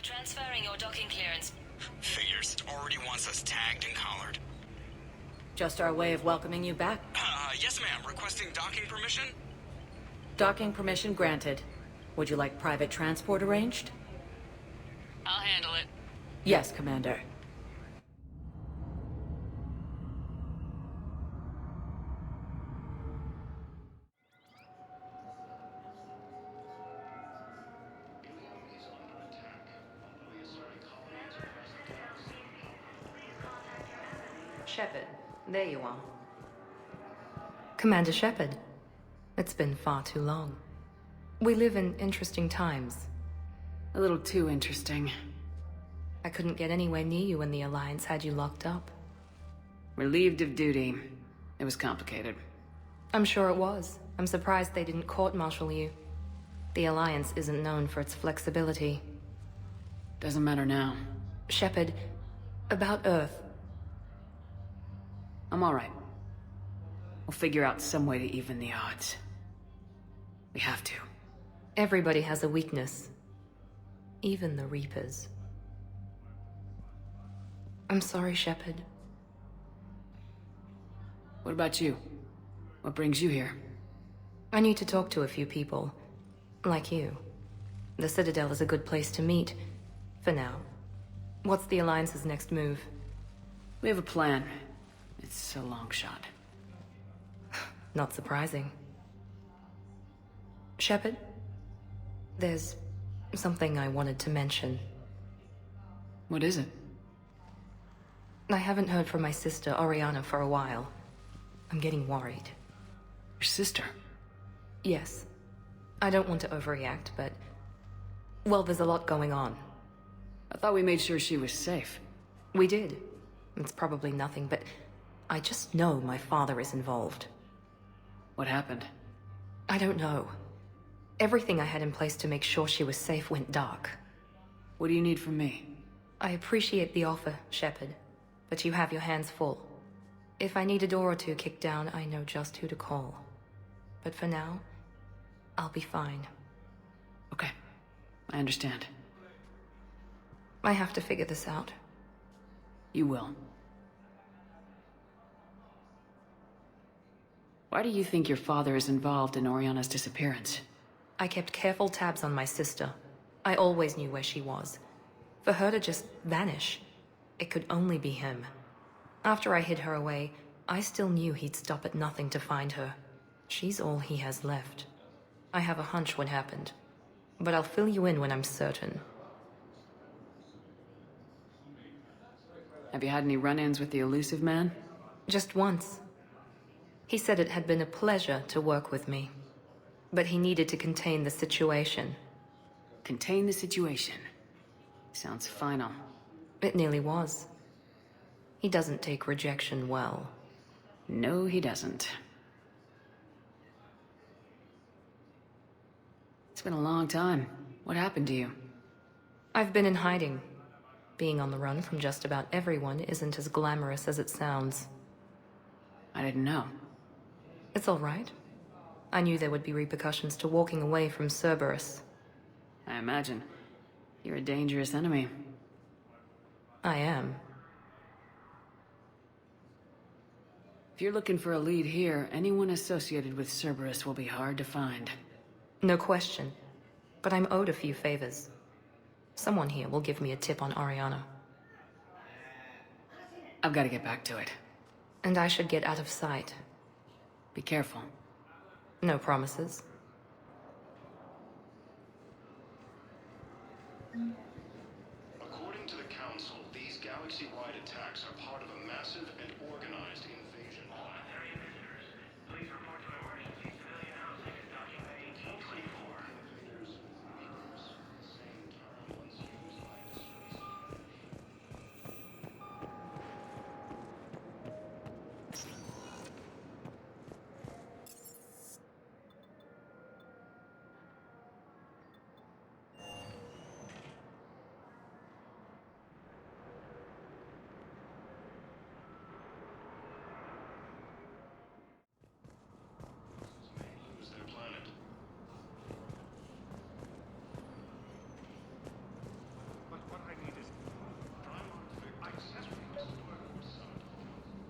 Transferring your docking clearance. Figures. Already wants us tagged and collared. Just our way of welcoming you back. Yes ma'am. Requesting docking permission? Docking permission granted. Would you like private transport arranged? I'll handle it. Yes, Commander. Shepard, there you are. Commander Shepard, it's been far too long. We live in interesting times. A little too interesting. I couldn't get anywhere near you when the Alliance had you locked up. Relieved of duty. It was complicated. I'm sure it was. I'm surprised they didn't court-martial you. The Alliance isn't known for its flexibility. Doesn't matter now. Shepard, about Earth. I'm alright. We'll figure out some way to even the odds. We have to. Everybody has a weakness. Even the Reapers. I'm sorry, Shepard. What about you? What brings you here? I need to talk to a few people. Like you. The Citadel is a good place to meet. For now. What's the Alliance's next move? We have a plan. It's a long shot. Not surprising. Shepard? There's something I wanted to mention. What is it? I haven't heard from my sister, Oriana, for a while. I'm getting worried. Your sister? Yes. I don't want to overreact, but... well, there's a lot going on. I thought we made sure she was safe. We did. It's probably nothing, but... I just know my father is involved. What happened? I don't know. Everything I had in place to make sure she was safe went dark. What do you need from me? I appreciate the offer, Shepard, but you have your hands full. If I need a door or two kicked down, I know just who to call. But for now, I'll be fine. Okay. I understand. I have to figure this out. You will. Why do you think your father is involved in Oriana's disappearance? I kept careful tabs on my sister. I always knew where she was. For her to just vanish, it could only be him. After I hid her away, I still knew he'd stop at nothing to find her. She's all he has left. I have a hunch what happened, but I'll fill you in when I'm certain. Have you had any run-ins with the elusive man? Just once. He said it had been a pleasure to work with me, but he needed to contain the situation. Contain the situation. Sounds final. It nearly was. He doesn't take rejection well. No, he doesn't. It's been a long time. What happened to you? I've been in hiding. Being on the run from just about everyone isn't as glamorous as it sounds. I didn't know. It's all right. I knew there would be repercussions to walking away from Cerberus. I imagine. You're a dangerous enemy. I am. If you're looking for a lead here, anyone associated with Cerberus will be hard to find. No question. But I'm owed a few favors. Someone here will give me a tip on Oriana. I've got to get back to it. And I should get out of sight. Be careful. No promises. According to the Council, these galaxy-wide attacks are part of a massive and organized invasion. Please report to emergency civilian housing at docking bay 1824.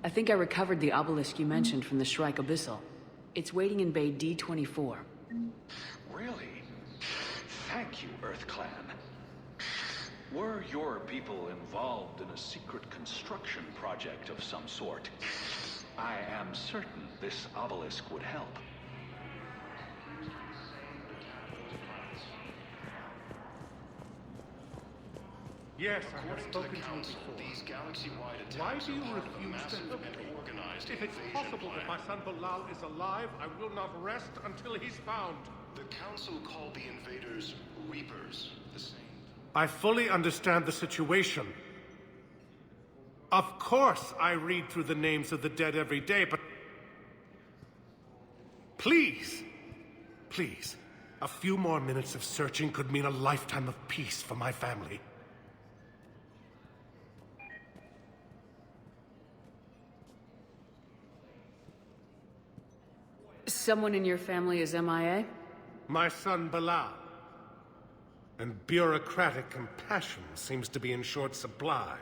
I think I recovered the obelisk you mentioned from the Shrike Abyssal. It's waiting in Bay D-24. Really? Thank you, Earth Clan. Were your people involved in a secret construction project of some sort? I am certain this obelisk would help. Yes, I have According to spoken the to you Council, before. these galaxy-wide Why attacks do you are part of a refuse to massive help and me? organized If it's invasion possible that my plan. son Bilal is alive, I will not rest until he's found. The Council called the invaders Reapers, the same. I fully understand the situation. Of course I read through the names of the dead every day, but... Please, please, a few more minutes of searching could mean a lifetime of peace for my family. Someone in your family is MIA? My son Bilal. And bureaucratic compassion seems to be in short supply.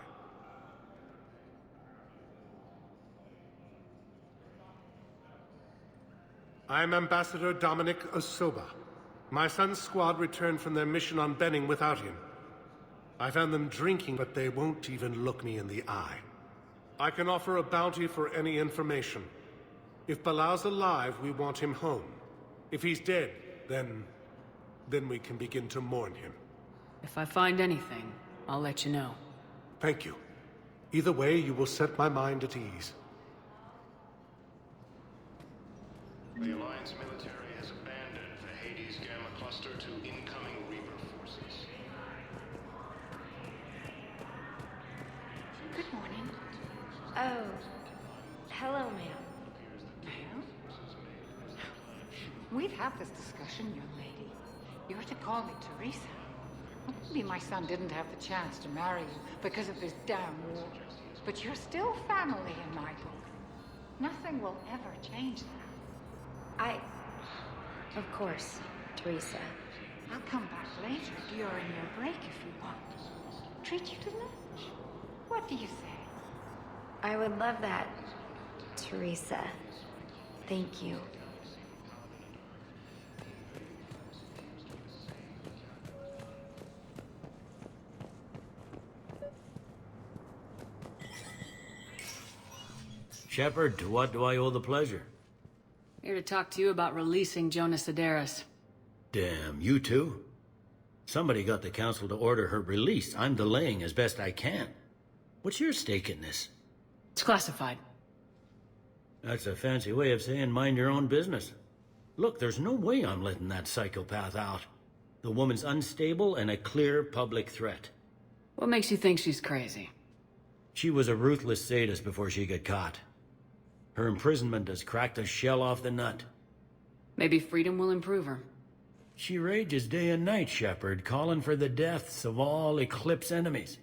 I'm Ambassador Dominic Osoba. My son's squad returned from their mission on Benning without him. I found them drinking, but they won't even look me in the eye. I can offer a bounty for any information. If Bilal's alive, we want him home. If he's dead, then we can begin to mourn him. If I find anything, I'll let you know. Thank you. Either way, you will set my mind at ease. The Alliance military has abandoned the Hades Gamma Cluster to incoming Reaper forces. Good morning. Oh, hello, ma'am. Ma'am? We've had this discussion, young lady. You're to call me Teresa. Maybe my son didn't have the chance to marry you because of this damn war. But you're still family in my book. Nothing will ever change that. Of course, Teresa. I'll come back later during your break if you want. Treat you to lunch. What do you say? I would love that, Teresa. Thank you. Shepard, to what do I owe the pleasure? Here to talk to you about releasing Jonas Sedaris. Damn, you too? Somebody got the council to order her release. I'm delaying as best I can. What's your stake in this? It's classified. That's a fancy way of saying mind your own business. Look, there's no way I'm letting that psychopath out. The woman's unstable and a clear public threat. What makes you think she's crazy? She was a ruthless sadist before she got caught. Her imprisonment has cracked the shell off the nut. Maybe freedom will improve her. She rages day and night, Shepard, calling for the deaths of all Eclipse enemies.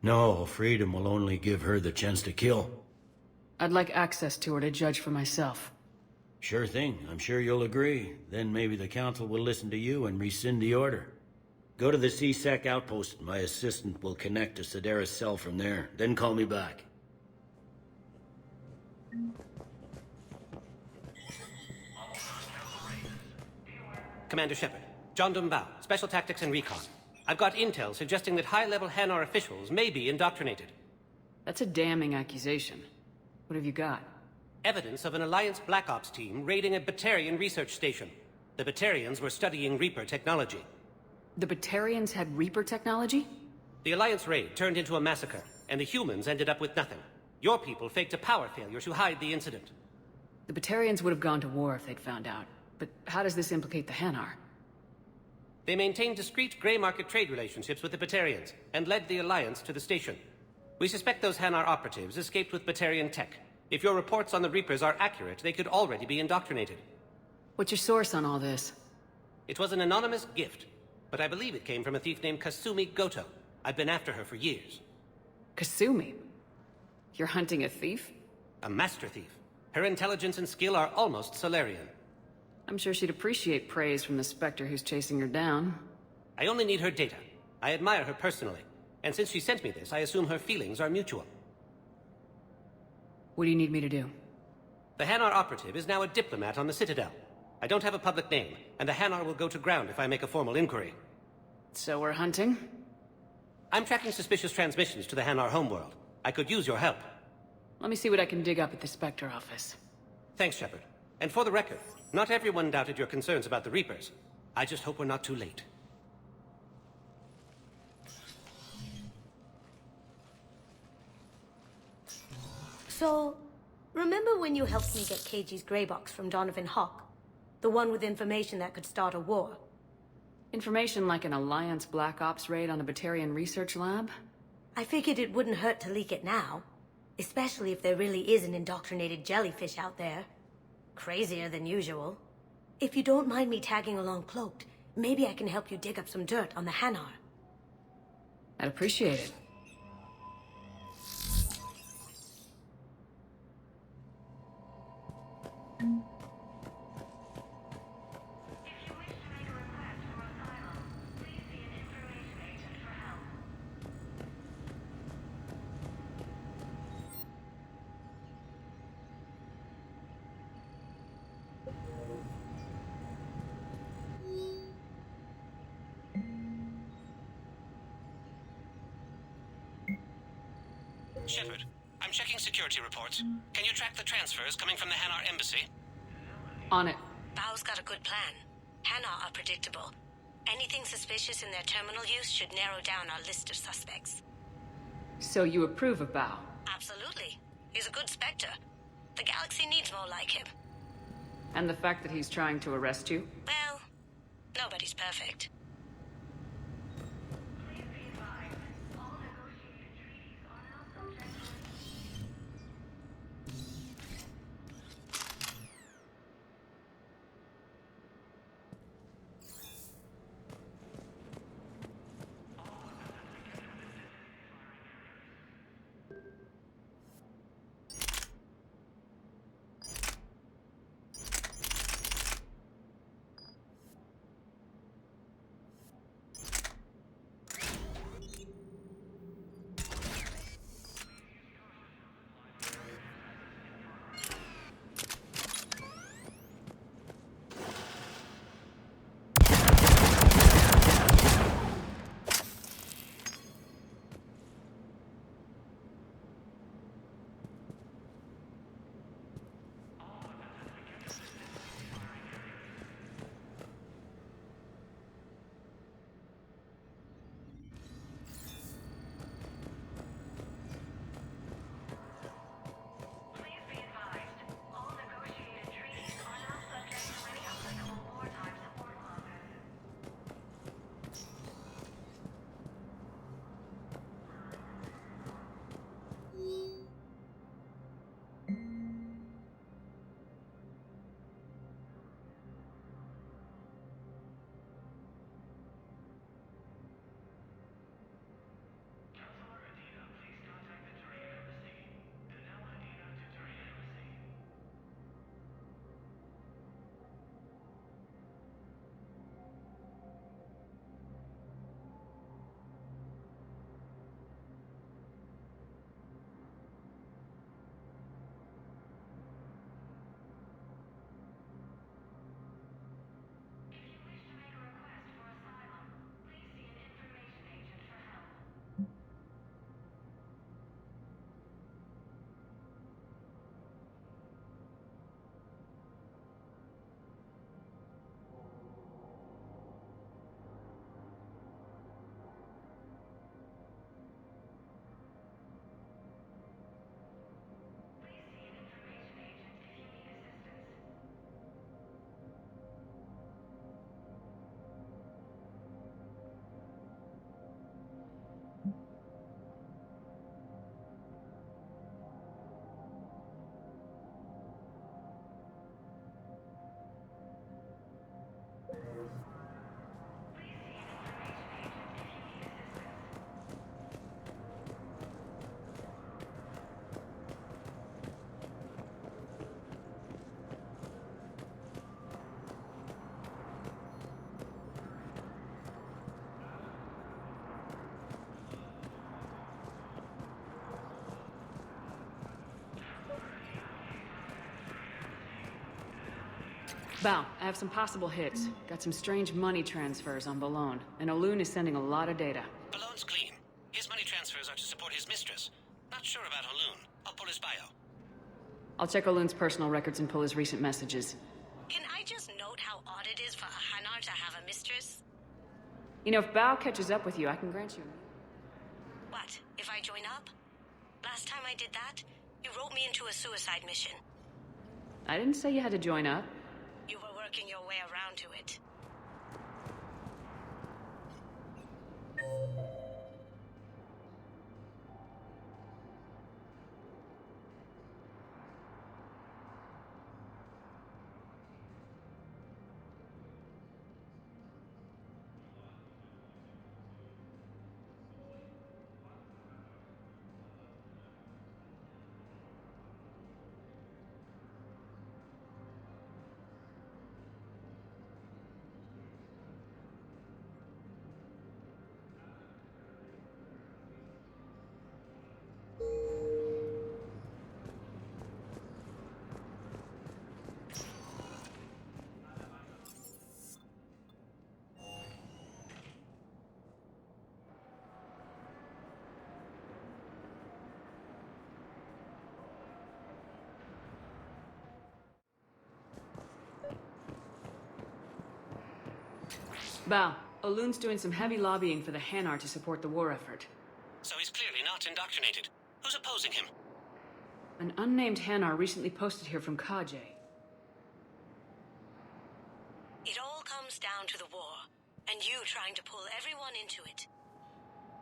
No, freedom will only give her the chance to kill. I'd like access to her to judge for myself. Sure thing, I'm sure you'll agree. Then maybe the council will listen to you and rescind the order. Go to the C-Sec outpost. My assistant will connect to Sedaris' cell from there. Then call me back. Commander Shepard, John Dumbao, Special Tactics and Recon. I've got intel suggesting that high-level Hanar officials may be indoctrinated. That's a damning accusation. What have you got? Evidence of an Alliance Black Ops team raiding a Batarian research station. The Batarians were studying Reaper technology. The Batarians had Reaper technology? The Alliance raid turned into a massacre, and the humans ended up with nothing. Your people faked a power failure to hide the incident. The Batarians would have gone to war if they'd found out. But how does this implicate the Hanar? They maintained discreet gray market trade relationships with the Batarians, and led the Alliance to the station. We suspect those Hanar operatives escaped with Batarian tech. If your reports on the Reapers are accurate, they could already be indoctrinated. What's your source on all this? It was an anonymous gift, but I believe it came from a thief named Kasumi Goto. I've been after her for years. Kasumi? You're hunting a thief? A master thief. Her intelligence and skill are almost Solarian. I'm sure she'd appreciate praise from the Spectre who's chasing her down. I only need her data. I admire her personally, and since she sent me this, I assume her feelings are mutual. What do you need me to do? The Hanar operative is now a diplomat on the Citadel. I don't have a public name, and the Hanar will go to ground if I make a formal inquiry. So we're hunting? I'm tracking suspicious transmissions to the Hanar homeworld. I could use your help. Let me see what I can dig up at the Spectre office. Thanks, Shepard. And for the record, not everyone doubted your concerns about the Reapers. I just hope we're not too late. So, remember when you helped me get KG's grey box from Donovan Hawk? The one with information that could start a war? Information like an Alliance Black Ops raid on a Batarian research lab? I figured it wouldn't hurt to leak it now. Especially if there really is an indoctrinated jellyfish out there. Crazier than usual. If you don't mind me tagging along cloaked, maybe I can help you dig up some dirt on the Hanar. I'd appreciate it. Shepard, I'm checking security reports. Can you track the transfers coming from the Hanar embassy? On it. Bao's got a good plan. Hanar are predictable. Anything suspicious in their terminal use should narrow down our list of suspects. So you approve of Bao? Absolutely. He's a good Spectre. The galaxy needs more like him. And the fact that he's trying to arrest you? Well, nobody's perfect. Val, I have some possible hits. Got some strange money transfers on Balone, and Olun is sending a lot of data. Balone's clean. His money transfers are to support his mistress. Not sure about Olun. I'll pull his bio. I'll check Olun's personal records and pull his recent messages. Can I just note how odd it is for a Hanar to have a mistress? You know, if Bao catches up with you, I can grant you... What, if I join up? Last time I did that, you wrote me into a suicide mission. I didn't say you had to join up. You were working your way around to it. Bao, Olun's doing some heavy lobbying for the Hanar to support the war effort. So he's clearly not indoctrinated. Who's opposing him? An unnamed Hanar recently posted here from Kaje. It all comes down to the war, and you trying to pull everyone into it.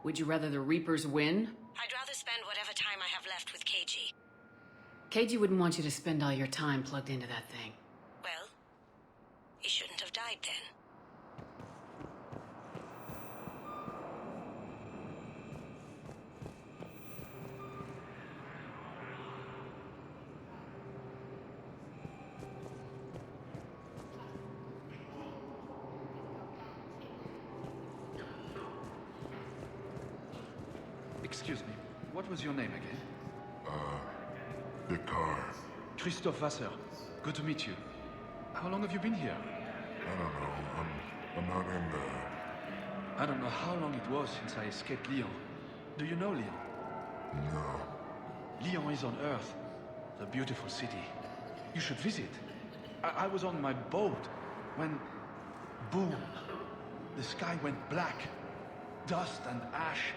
Would you rather the Reapers win? I'd rather spend whatever time I have left with KG. KG wouldn't want you to spend all your time plugged into that thing. Well, he shouldn't have died then. Excuse me, what was your name again? Dakar. Christophe Vasseur. Good to meet you. How long have you been here? I don't know. I'm not in the... I don't know how long it was since I escaped Lyon. Do you know Lyon? No. Lyon is on Earth. The beautiful city. You should visit. I was on my boat when... boom! The sky went black. Dust and ash.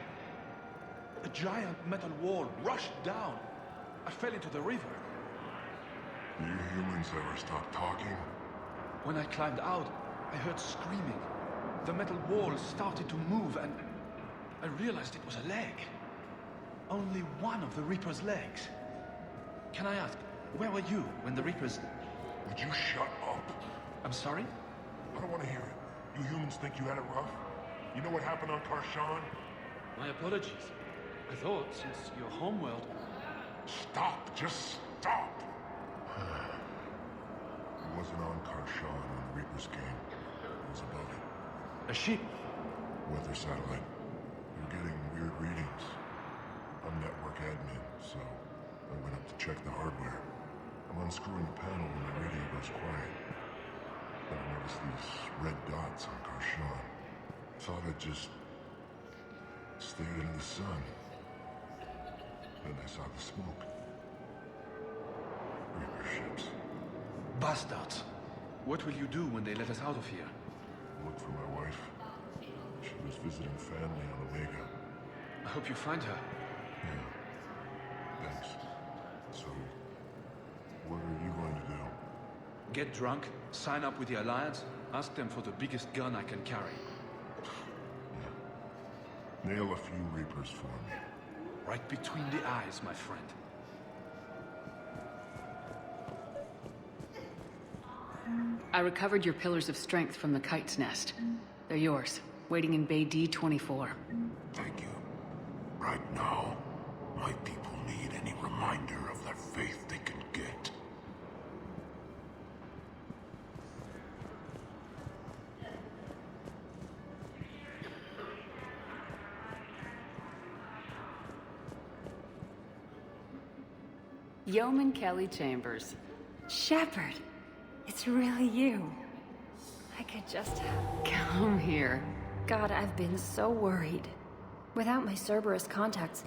A giant metal wall rushed down. I fell into the river. Do you humans ever stop talking? When I climbed out, I heard screaming. The metal wall started to move and I realized it was a leg. Only one of the Reaper's legs. Can I ask, where were you when the Reapers... Would you shut up? I'm sorry? I don't want to hear it. You humans think you had it rough? You know what happened on Karshan? My apologies. I thought, since your homeworld... Stop! Just stop! It wasn't on Karshan when the Reapers came. It was above it. A ship? Weather satellite. You're getting weird readings. I'm network admin, so I went up to check the hardware. I'm unscrewing the panel when the radio goes quiet. Then I noticed these red dots on Karshan. Thought I'd just stared into the sun. Then I saw the smoke. Reaper ships. Bastards. What will you do when they let us out of here? Look for my wife. She was visiting family on Omega. I hope you find her. Yeah. Thanks. So, what are you going to do? Get drunk, sign up with the Alliance, ask them for the biggest gun I can carry. Yeah. Nail a few Reapers for me. Right between the eyes, my friend. I recovered your pillars of strength from the kite's nest. They're yours, waiting in Bay D-24. Thank you. Right now, my people need any reminder of their faith they can get. Yeoman Kelly Chambers. Shepard! It's really you. I could just... Come here. God, I've been so worried. Without my Cerberus contacts,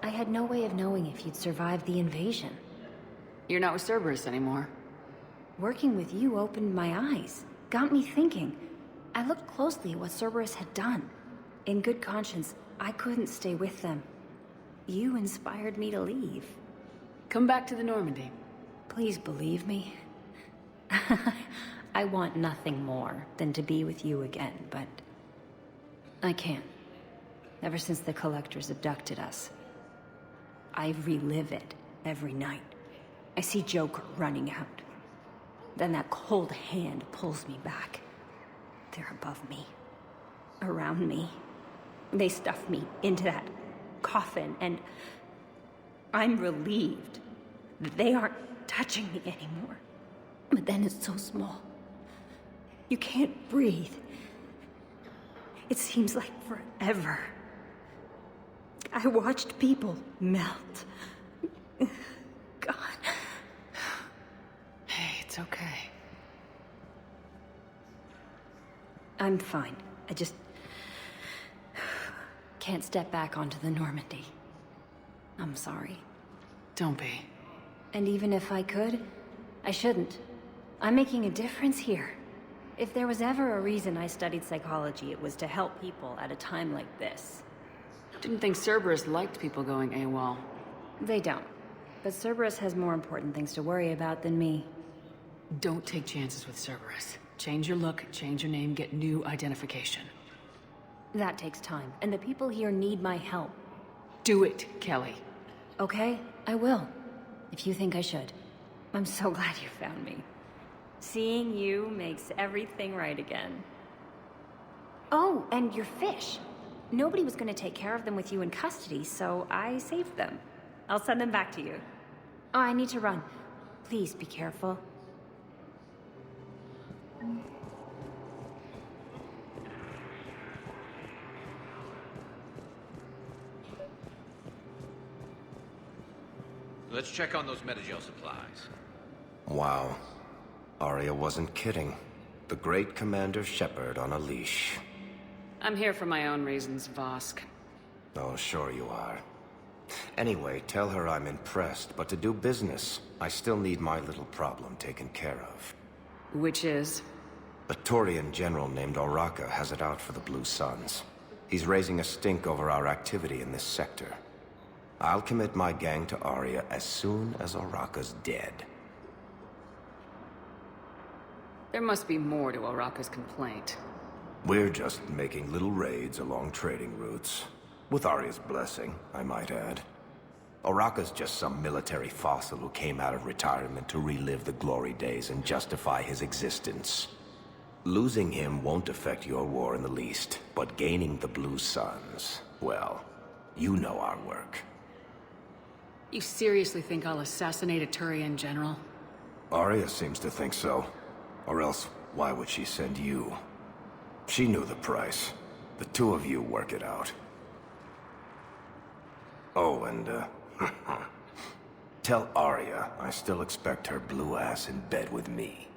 I had no way of knowing if you'd survived the invasion. You're not with Cerberus anymore. Working with you opened my eyes, got me thinking. I looked closely at what Cerberus had done. In good conscience, I couldn't stay with them. You inspired me to leave. Come back to the Normandy. Please believe me. I want nothing more than to be with you again, but I can't. Ever since the Collectors abducted us, I relive it every night. I see Joker running out. Then that cold hand pulls me back. They're above me, around me. They stuff me into that coffin, and I'm relieved that they aren't touching me anymore. But then it's so small. You can't breathe. It seems like forever. I watched people melt. God. Hey, it's okay. I'm fine. I just... can't step back onto the Normandy. I'm sorry. Don't be. And even if I could, I shouldn't. I'm making a difference here. If there was ever a reason I studied psychology, it was to help people at a time like this. Didn't think Cerberus liked people going AWOL. They don't. But Cerberus has more important things to worry about than me. Don't take chances with Cerberus. Change your look, change your name, get new identification. That takes time, and the people here need my help. Do it, Kelly. Okay, I will. If you think I should. I'm so glad you found me. Seeing you makes everything right again. Oh, and your fish. Nobody was gonna take care of them with you in custody, so I saved them. I'll send them back to you. Oh, I need to run. Please be careful. Let's check on those Metagel supplies. Wow. Arya wasn't kidding. The great Commander Shepard on a leash. I'm here for my own reasons, Vosk. Oh, sure you are. Anyway, tell her I'm impressed, but to do business, I still need my little problem taken care of. Which is? A Turian general named Oraka has it out for the Blue Suns. He's raising a stink over our activity in this sector. I'll commit my gang to Arya as soon as Oraka's dead. There must be more to Oraka's complaint. We're just making little raids along trading routes. With Arya's blessing, I might add. Oraka's just some military fossil who came out of retirement to relive the glory days and justify his existence. Losing him won't affect your war in the least, but gaining the Blue Suns, well, you know our work. You seriously think I'll assassinate a Turian general? Arya seems to think so. Or else, why would she send you? She knew the price. The two of you work it out. Oh, and, tell Arya I still expect her blue ass in bed with me.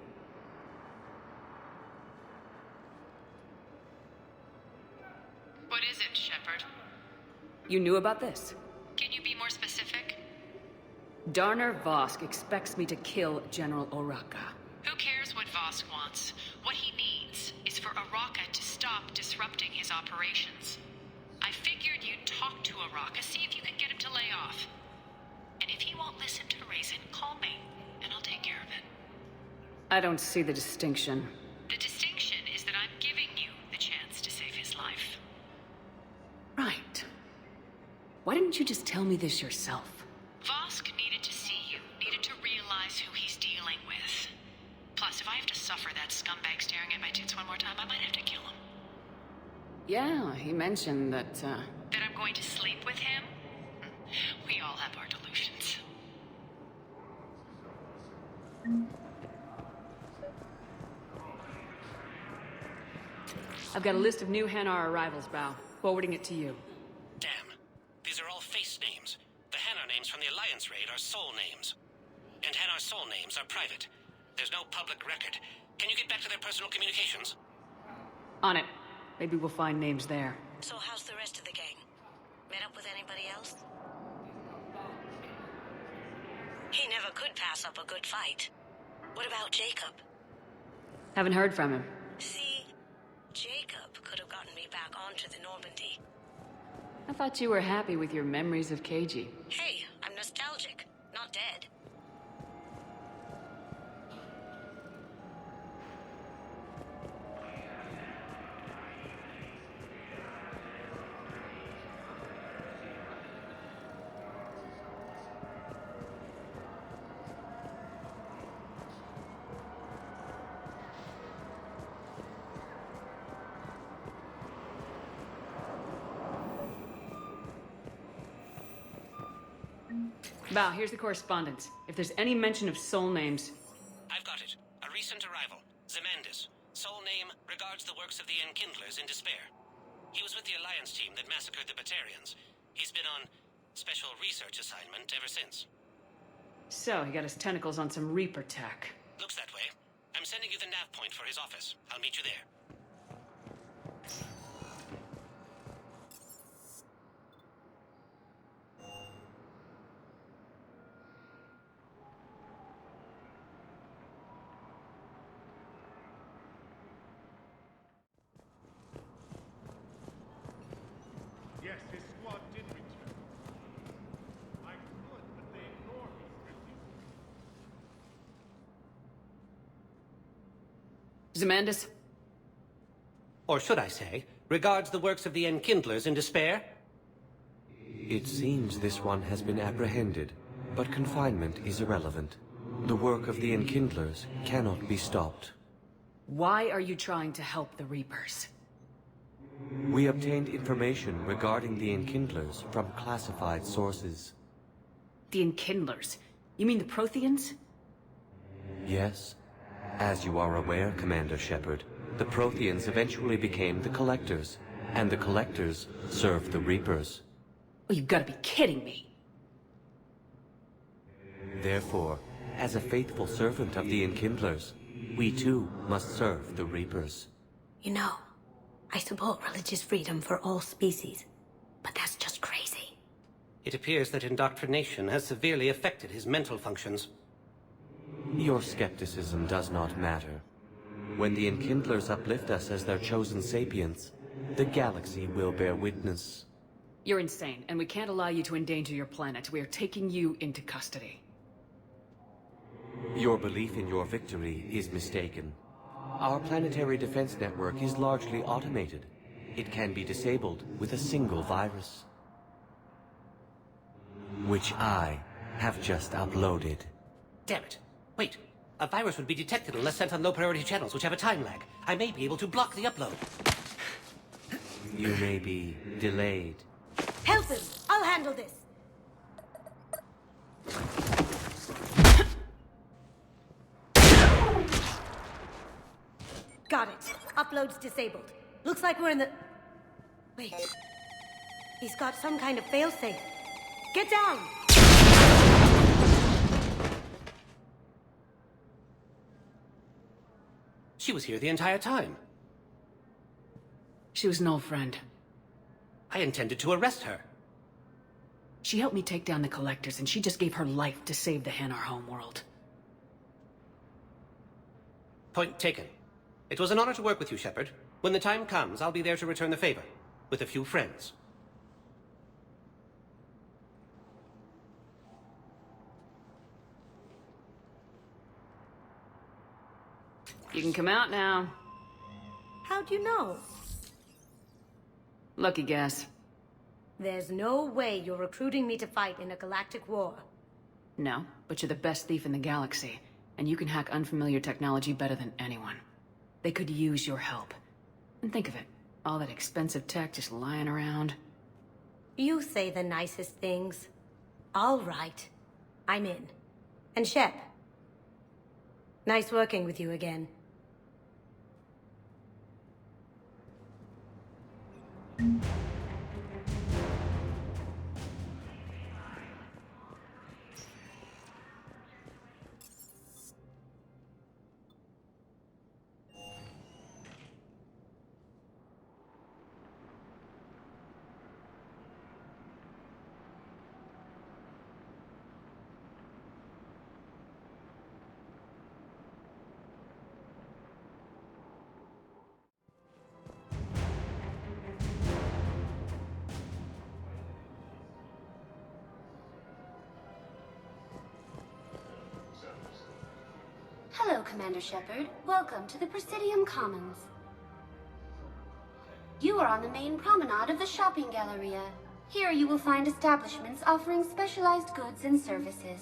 What is it, Shepard? You knew about this? Can you be more specific? Darner Vosk expects me to kill General Oraka. Who cares what Vosk wants? What he needs is for Oraka to stop disrupting his operations. I figured you'd talk to Oraka, see if you can get him to lay off. And if he won't listen to reason, call me, and I'll take care of it. I don't see the distinction. The distinction is that I'm giving you the chance to save his life. Right. Why didn't you just tell me this yourself? Vosk needed to see you, needed to realize who he's dealing with. Plus, if I have to suffer that scumbag staring at my tits one more time, I might have to kill him. Yeah, he mentioned that, That I'm going to sleep with him? We all have our delusions. I've got a list of new Hanar arrivals, Bao. Forwarding it to you. Damn. These are all face names. The Hanar names from the Alliance raid are soul names. And Hanar soul names are private. There's no public record. Can you get back to their personal communications? On it. Maybe we'll find names there. So how's the rest of the gang? Met up with anybody else? He never could pass up a good fight. What about Jacob? Haven't heard from him. See, Jacob could have gotten me back onto the Normandy. I thought you were happy with your memories of KG. Hey, I'm nostalgic, not dead. Bao, here's the correspondence. If there's any mention of soul names... I've got it. A recent arrival. Zemandis. Soul name regards the works of the Enkindlers in despair. He was with the Alliance team that massacred the Batarians. He's been on special research assignment ever since. So, he got his tentacles on some Reaper tech. Looks that way. I'm sending you the nav point for his office. I'll meet you there. Yes, his squad did return. I could, but they ignored me. Zemandis? Or should I say, regards the works of the Enkindlers in despair? It seems this one has been apprehended, but confinement is irrelevant. The work of the Enkindlers cannot be stopped. Why are you trying to help the Reapers? We obtained information regarding the Enkindlers from classified sources. The Enkindlers? You mean the Protheans? Yes. As you are aware, Commander Shepard, the Protheans eventually became the Collectors, and the Collectors served the Reapers. Oh, you've got to be kidding me. Therefore, as a faithful servant of the Enkindlers, we too must serve the Reapers. You know, I support religious freedom for all species, but that's just crazy. It appears that indoctrination has severely affected his mental functions. Your skepticism does not matter. When the Enkindlers uplift us as their chosen sapients, the galaxy will bear witness. You're insane, and we can't allow you to endanger your planet. We are taking you into custody. Your belief in your victory is mistaken. Our planetary defense network is largely automated. It can be disabled with a single virus, which I have just uploaded. Damn it. Wait. A virus would be detected unless sent on low-priority channels, which have a time lag. I may be able to block the upload. You may be delayed. Help him! I'll handle this! Got it. Upload's disabled. Looks like we're in the... Wait. He's got some kind of failsafe. Get down! She was here the entire time. She was an old friend. I intended to arrest her. She helped me take down the Collectors, and she just gave her life to save the Hanar homeworld. Point taken. It was an honor to work with you, Shepard. When the time comes, I'll be there to return the favor. With a few friends. You can come out now. How'd you know? Lucky guess. There's no way you're recruiting me to fight in a galactic war. No, but you're the best thief in the galaxy, and you can hack unfamiliar technology better than anyone. They could use your help. And think of it, all that expensive tech just lying around. You say the nicest things. All right. I'm in. And Shep. Nice working with you again. Commander Shepard. Welcome to the Presidium Commons. You are on the main promenade of the shopping galleria. Here you will find establishments offering specialized goods and services.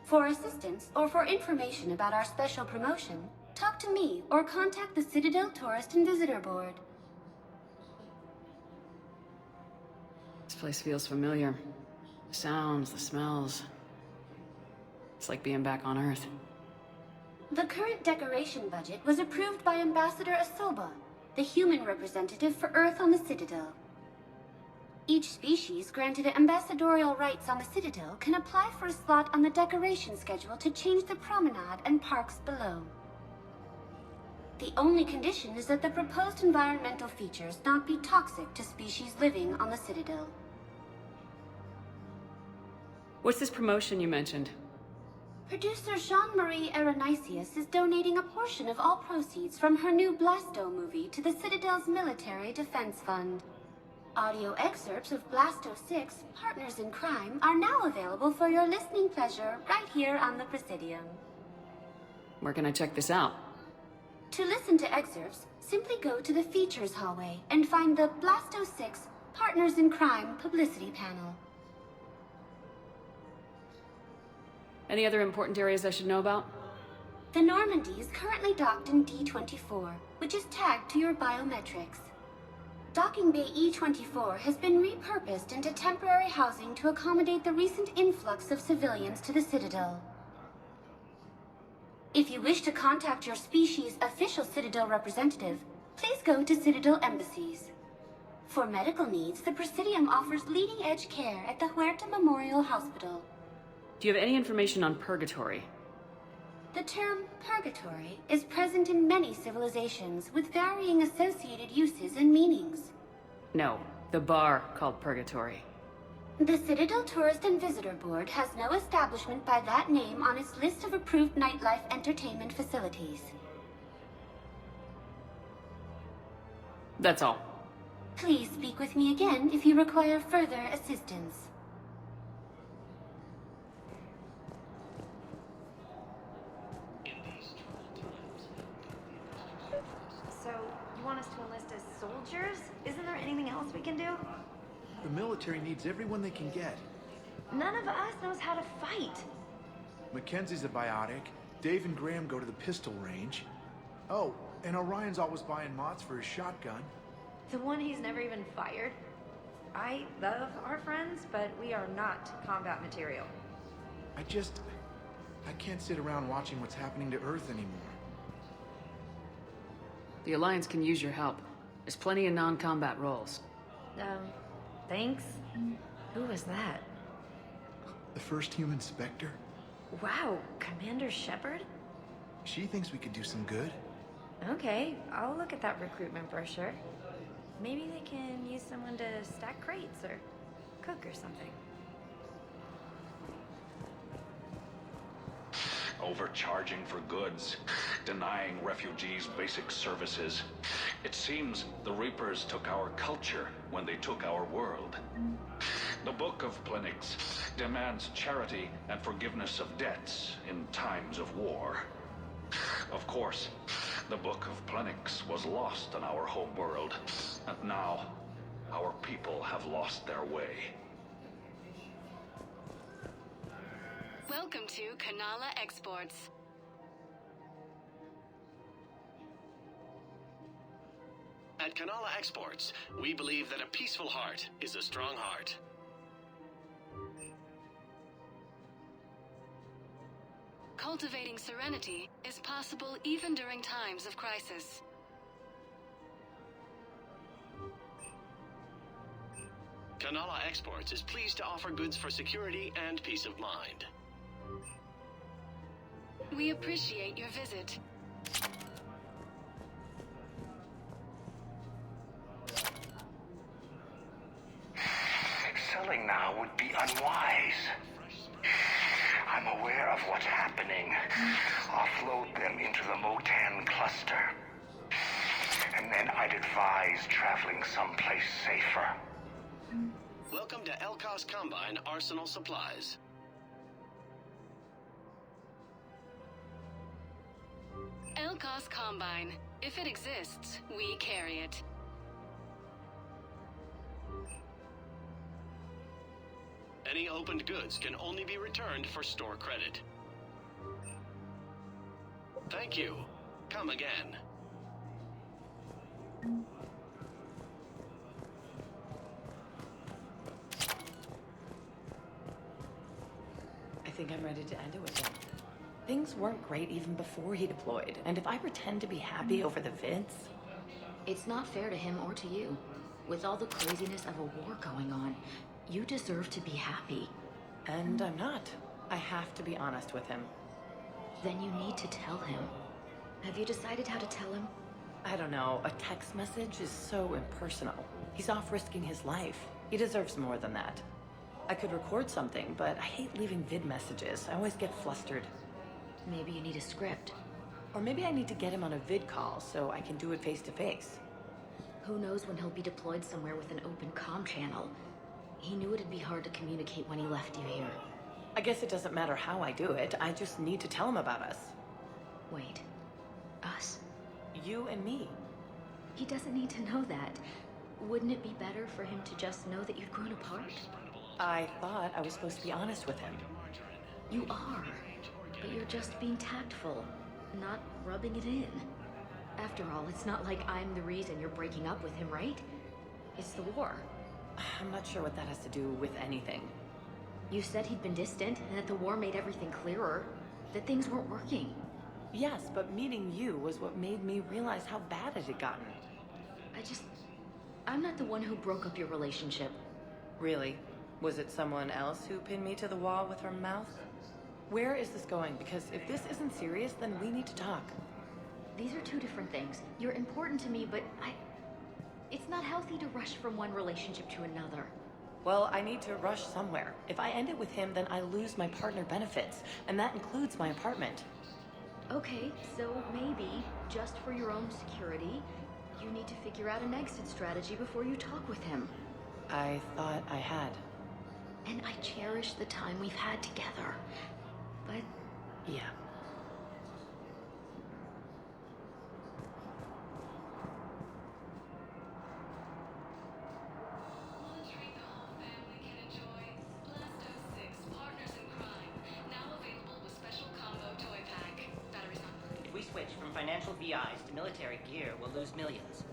For assistance or for information about our special promotion, talk to me or contact the Citadel Tourist and Visitor Board. This place feels familiar. The sounds, the smells. It's like being back on Earth. The current decoration budget was approved by Ambassador Asoba, the human representative for Earth on the Citadel. Each species granted ambassadorial rights on the Citadel can apply for a slot on the decoration schedule to change the promenade and parks below. The only condition is that the proposed environmental features not be toxic to species living on the Citadel. What's this promotion you mentioned? Producer Jean-Marie Aronisius is donating a portion of all proceeds from her new Blasto movie to the Citadel's Military Defense Fund. Audio excerpts of Blasto 6, Partners in Crime, are now available for your listening pleasure right here on the Presidium. Where can I check this out? To listen to excerpts, simply go to the Features hallway and find the Blasto 6, Partners in Crime publicity panel. Any other important areas I should know about? The Normandy is currently docked in D-24, which is tagged to your biometrics. Docking Bay E-24 has been repurposed into temporary housing to accommodate the recent influx of civilians to the Citadel. If you wish to contact your species' official Citadel representative, please go to Citadel embassies. For medical needs, the Presidium offers leading-edge care at the Huerta Memorial Hospital. Do you have any information on Purgatory? The term purgatory is present in many civilizations with varying associated uses and meanings. No, the bar called Purgatory. The Citadel Tourist and Visitor Board has no establishment by that name on its list of approved nightlife entertainment facilities. That's all. Please speak with me again if you require further assistance. So, you want us to enlist as soldiers? Isn't there anything else we can do? The military needs everyone they can get. None of us knows how to fight. Mackenzie's a biotic. Dave and Graham go to the pistol range. Oh, and Orion's always buying mods for his shotgun. The one he's never even fired? I love our friends, but we are not combat material. I can't sit around watching what's happening to Earth anymore. The Alliance can use your help. There's plenty of non-combat roles. Thanks. Who was that? The first human Spectre? Wow, Commander Shepard? She thinks we could do some good. Okay, I'll look at that recruitment brochure. Maybe they can use someone to stack crates or cook or something. Overcharging for goods, denying refugees basic services. It seems the Reapers took our culture when they took our world. The Book of Plenix demands charity and forgiveness of debts in times of war. Of course, the Book of Plenix was lost on our home world, and now our people have lost their way. Welcome to Kanala Exports. At Kanala Exports, we believe that a peaceful heart is a strong heart. Cultivating serenity is possible even during times of crisis. Kanala Exports is pleased to offer goods for security and peace of mind. We appreciate your visit. Selling now would be unwise. I'm aware of what's happening. Offload them into the Motan cluster. And then I'd advise traveling someplace safer. Welcome to Elkos Combine Arsenal Supplies. Elcos Combine. If it exists, we carry it. Any opened goods can only be returned for store credit. Thank you. Come again. I think I'm ready to end it with him. Things weren't great even before he deployed, and if I pretend to be happy over the vids... It's not fair to him or to you. With all the craziness of a war going on, you deserve to be happy. And I'm not. I have to be honest with him. Then you need to tell him. Have you decided how to tell him? I don't know. A text message is so impersonal. He's off risking his life. He deserves more than that. I could record something, but I hate leaving vid messages. I always get flustered. Maybe you need a script. Or maybe I need to get him on a vid call so I can do it face to face. Who knows when he'll be deployed somewhere with an open comm channel. He knew it'd be hard to communicate when he left you here. I guess it doesn't matter how I do it. I just need to tell him about us. Wait. Us? You and me. He doesn't need to know that. Wouldn't it be better for him to just know that you've grown apart? I thought I was supposed to be honest with him. You are. But you're just being tactful, not rubbing it in. After all, it's not like I'm the reason you're breaking up with him, right? It's the war. I'm not sure what that has to do with anything. You said he'd been distant, and that the war made everything clearer. That things weren't working. Yes, but meeting you was what made me realize how bad it had gotten. I'm not the one who broke up your relationship. Really? Was it someone else who pinned me to the wall with her mouth? Where is this going? Because if this isn't serious, then we need to talk. These are two different things. You're important to me, but it's not healthy to rush from one relationship to another. Well, I need to rush somewhere. If I end it with him, then I lose my partner benefits, and that includes my apartment. Okay, so maybe, just for your own security, you need to figure out an exit strategy before you talk with him. I thought I had. And I cherish the time we've had together. But... yeah. If we switch from financial VIs to military gear, we'll lose millions.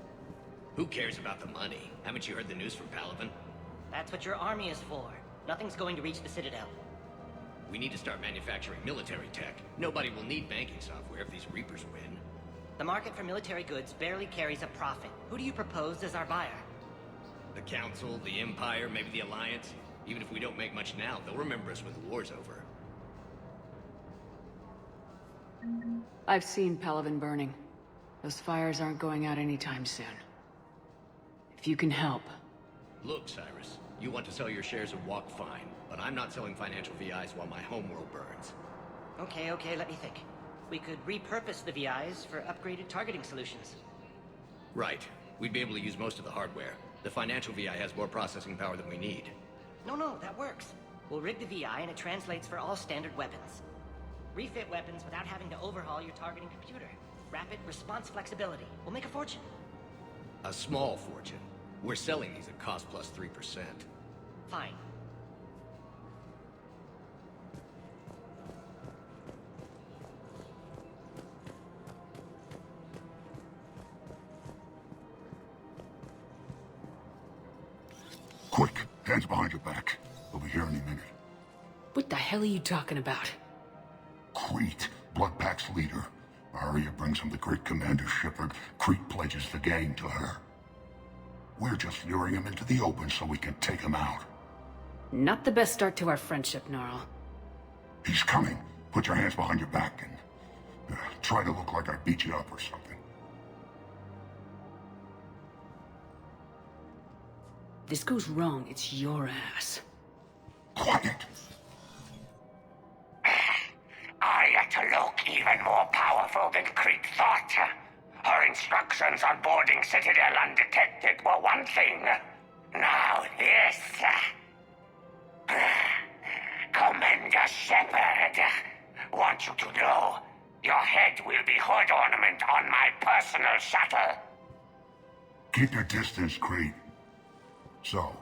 Who cares about the money? Haven't you heard the news from Palaven? That's what your army is for. Nothing's going to reach the Citadel. We need to start manufacturing military tech. Nobody will need banking software if these Reapers win. The market for military goods barely carries a profit. Who do you propose as our buyer? The Council, the Empire, maybe the Alliance. Even if we don't make much now, they'll remember us when the war's over. I've seen Palaven burning. Those fires aren't going out anytime soon. If you can help. Look, Cyrus, you want to sell your shares of Walk, fine. But I'm not selling financial VIs while my homeworld burns. Okay, let me think. We could repurpose the VIs for upgraded targeting solutions. Right. We'd be able to use most of the hardware. The financial VI has more processing power than we need. No, that works. We'll rig the VI and it translates for all standard weapons. Refit weapons without having to overhaul your targeting computer. Rapid response flexibility. We'll make a fortune. A small fortune. We're selling these at cost plus 3%. Fine. Quick, hands behind your back. We'll be here any minute. What the hell are you talking about? Crete, Bloodpack's leader. Arya brings him the great Commander Shepard. Crete pledges the gang to her. We're just luring him into the open so we can take him out. Not the best start to our friendship, Gnarl. He's coming. Put your hands behind your back and try to look like I beat you up or something. This goes wrong, it's your ass. Quiet. Arya to look even more powerful than Crete thought. Her instructions on boarding Citadel undetected were one thing. Now this. Commander Shepard. Want you to know, Your head will be hood ornament on my personal shuttle. Keep your distance, Crete. So,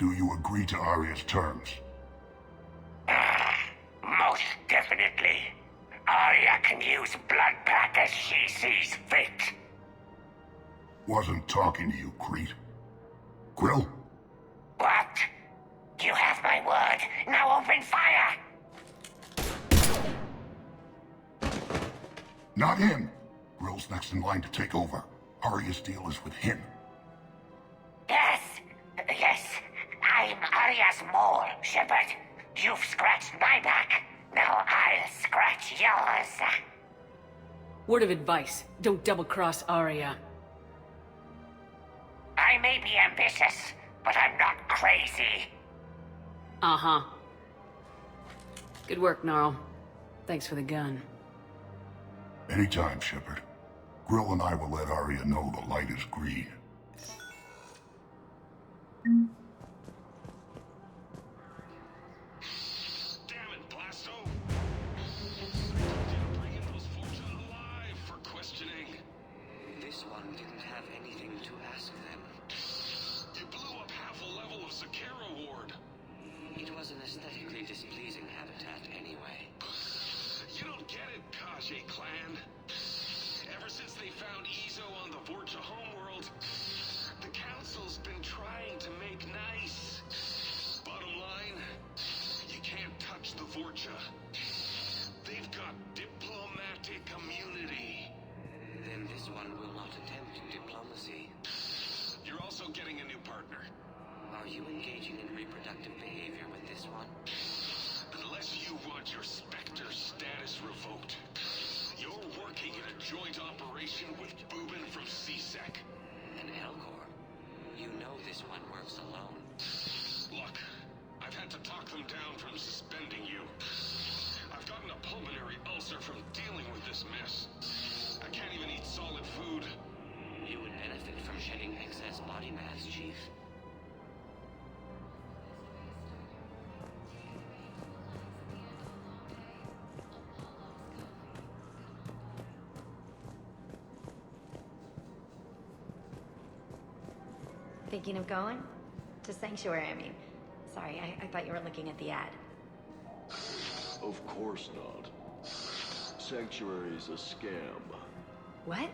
do you agree to Arya's terms? Most definitely. Arya can use blood pack as she sees fit. Wasn't talking to you, Crete. Quill? What? You have my word. Now open fire! Not him. Grill's next in line to take over. Arya's deal is with him. Yes. I'm Arya's mole, Shepard. You've scratched my back. Now I'll scratch yours. Word of advice, don't double-cross Arya. I may be ambitious, but I'm not crazy. Uh-huh. Good work, Gnarl. Thanks for the gun. Anytime, Shepard. Grill and I will let Arya know the light is green. Damn it, Blasto! Bring in those Fortune alive for questioning. This one didn't have anything to ask them. You blew up half a level of Zakera Ward. It was an aesthetically displeasing habitat anyway. You don't get it, Kage clan. Ever since they found Ezo on the Vorcha homeworld, the Council's been trying to make nice. Bottom line, you can't touch the Vorcha. They've got diplomatic immunity. Then this one will not attempt diplomacy. You're also getting a new partner. Are you engaging in reproductive behavior with this one? Unless you want your Spectre status revoked, you're working in a joint operation with Boobin from CSEC. An Elcor? You know this one works alone. Look, I've had to talk them down from suspending you. I've gotten a pulmonary ulcer from dealing with this mess. I can't even eat solid food. You would benefit from shedding excess body mass, Chief. Thinking of going? To Sanctuary, I mean. Sorry, I thought you were looking at the ad. Of course not. Sanctuary's a scam. What?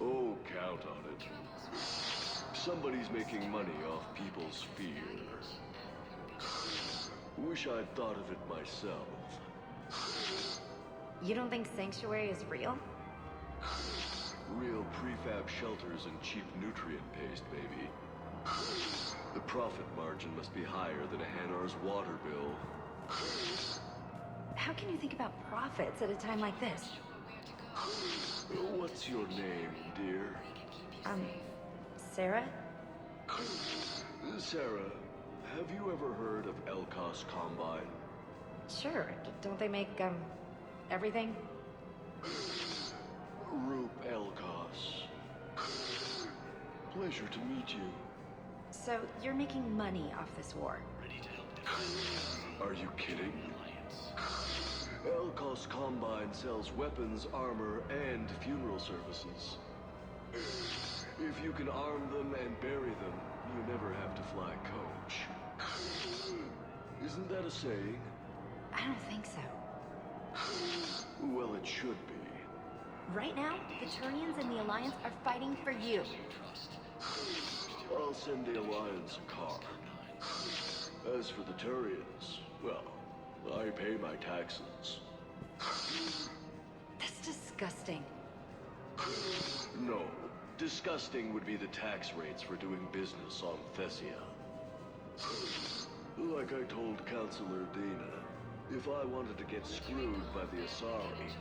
Oh, count on it. Somebody's making money off people's fear. Wish I'd thought of it myself. You don't think Sanctuary is real? Real prefab shelters and cheap nutrient paste, baby. The profit margin must be higher than a Hanar's water bill. How can you think about profits at a time like this? What's your name, dear? Sarah? Sarah, have you ever heard of Elkos Combine? Sure. Don't they make, everything? Roop Elkos. Pleasure to meet you. So, you're making money off this war? Are you kidding? Elkos Combine sells weapons, armor, and funeral services. If you can arm them and bury them, you never have to fly coach. Isn't that a saying? I don't think so. Well, it should be. Right now, the Turnians and the Alliance are fighting for you. I'll send the Alliance a car. As for the Turians, well, I pay my taxes. That's disgusting. No, disgusting would be the tax rates for doing business on Thessia. Like I told Counselor Dana, if I wanted to get screwed by the Asari,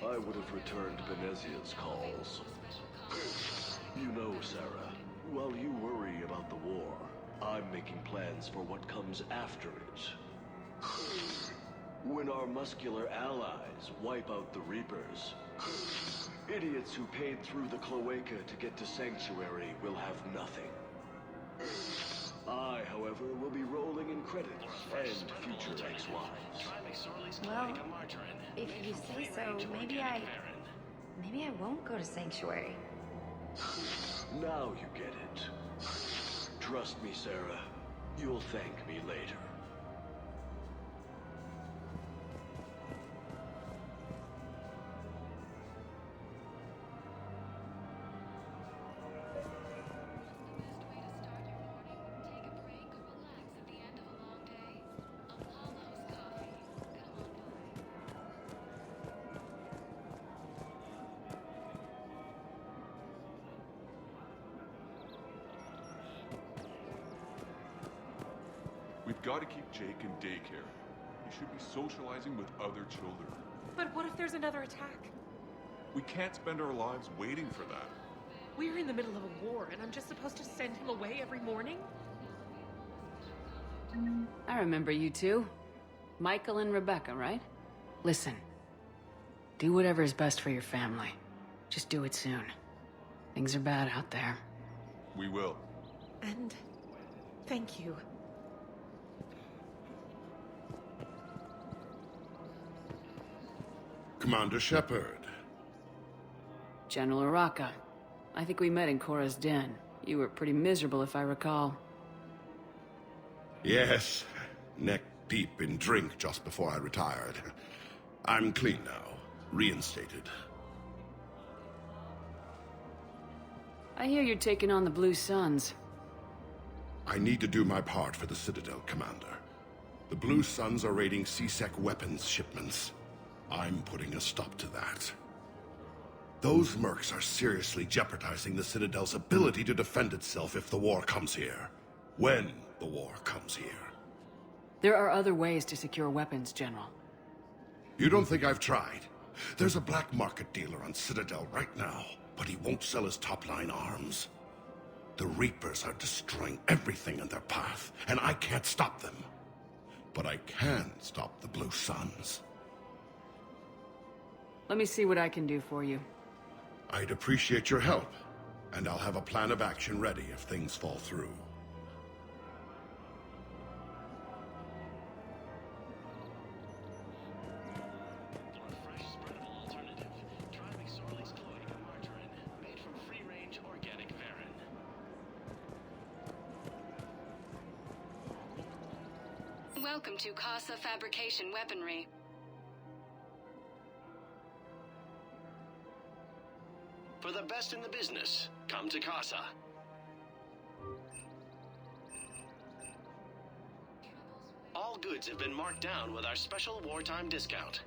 I would have returned Benezia's calls. You know, Sarah, while you worry about the war, I'm making plans for what comes after it. When our muscular allies wipe out the Reapers, idiots who paid through the cloaca to get to Sanctuary will have nothing. I, however, will be rolling in credits and future ex-wives. Well, if you say so, maybe I won't go to Sanctuary. Now you get it. Trust me, Sarah. You'll thank me later. We've got to keep Jake in daycare. He should be socializing with other children. But what if there's another attack? We can't spend our lives waiting for that. We're in the middle of a war, and I'm just supposed to send him away every morning? I remember you two. Michael and Rebecca, right? Listen. Do whatever is best for your family. Just do it soon. Things are bad out there. We will. And thank you. Commander Shepard. General Araka. I think we met in Cora's den. You were pretty miserable, if I recall. Yes, neck deep in drink just before I retired. I'm clean now, reinstated. I hear you're taking on the Blue Suns. I need to do my part for the Citadel, Commander. The Blue Suns are raiding C-Sec weapons shipments. I'm putting a stop to that. Those mercs are seriously jeopardizing the Citadel's ability to defend itself if the war comes here. When the war comes here. There are other ways to secure weapons, General. You don't think I've tried? There's a black market dealer on Citadel right now, but he won't sell his top-line arms. The Reapers are destroying everything in their path, and I can't stop them. But I can stop the Blue Suns. Let me see what I can do for you. I'd appreciate your help, and I'll have a plan of action ready if things fall through. Welcome to Casa Fabrication Weaponry. For the best in the business, come to Casa. All goods have been marked down with our special wartime discount.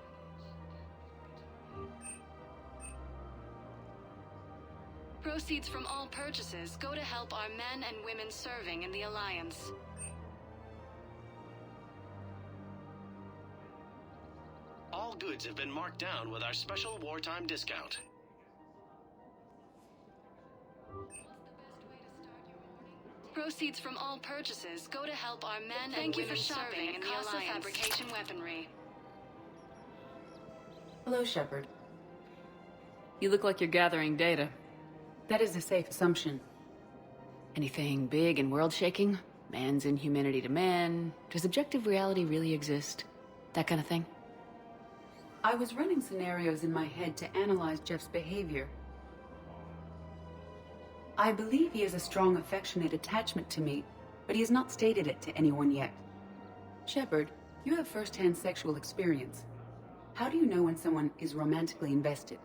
Proceeds from all purchases go to help our men and women serving in the Alliance. All goods have been marked down with our special wartime discount. Proceeds from all purchases go to help our men and women serving in the Casa Fabrication Weaponry. Hello, Shepard. You look like you're gathering data. That is a safe assumption. Anything big and world-shaking? Man's inhumanity to man? Does objective reality really exist? That kind of thing? I was running scenarios in my head to analyze Jeff's behavior. I believe he has a strong affectionate attachment to me, but he has not stated it to anyone yet. Shepard, you have first-hand sexual experience. How do you know when someone is romantically invested?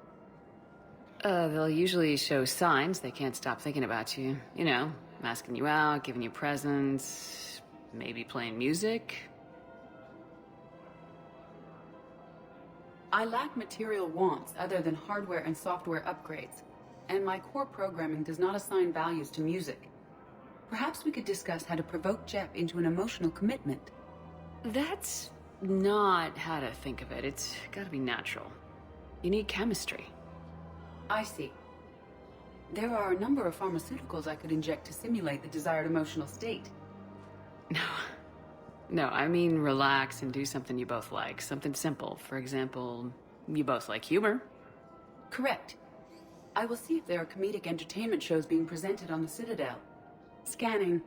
They'll usually show signs they can't stop thinking about you. You know, asking you out, giving you presents, maybe playing music. I lack material wants other than hardware and software upgrades, and my core programming does not assign values to music. Perhaps we could discuss how to provoke Jeff into an emotional commitment. That's not how to think of it. It's gotta be natural. You need chemistry. I see. There are a number of pharmaceuticals I could inject to simulate the desired emotional state. No, I mean relax and do something you both like. Something simple. For example, you both like humor. Correct. I will see if there are comedic entertainment shows being presented on the Citadel. Scanning.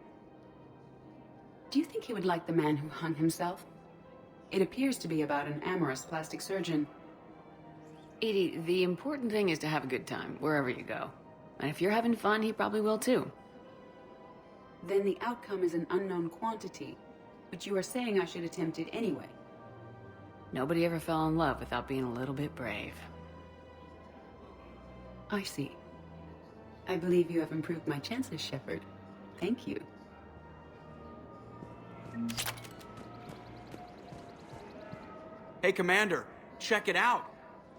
Do you think he would like the man who hung himself? It appears to be about an amorous plastic surgeon. Edie, the important thing is to have a good time, wherever you go. And if you're having fun, he probably will too. Then the outcome is an unknown quantity. But you are saying I should attempt it anyway. Nobody ever fell in love without being a little bit brave. I see. I believe you have improved my chances, Shepard. Thank you. Hey, Commander, check it out.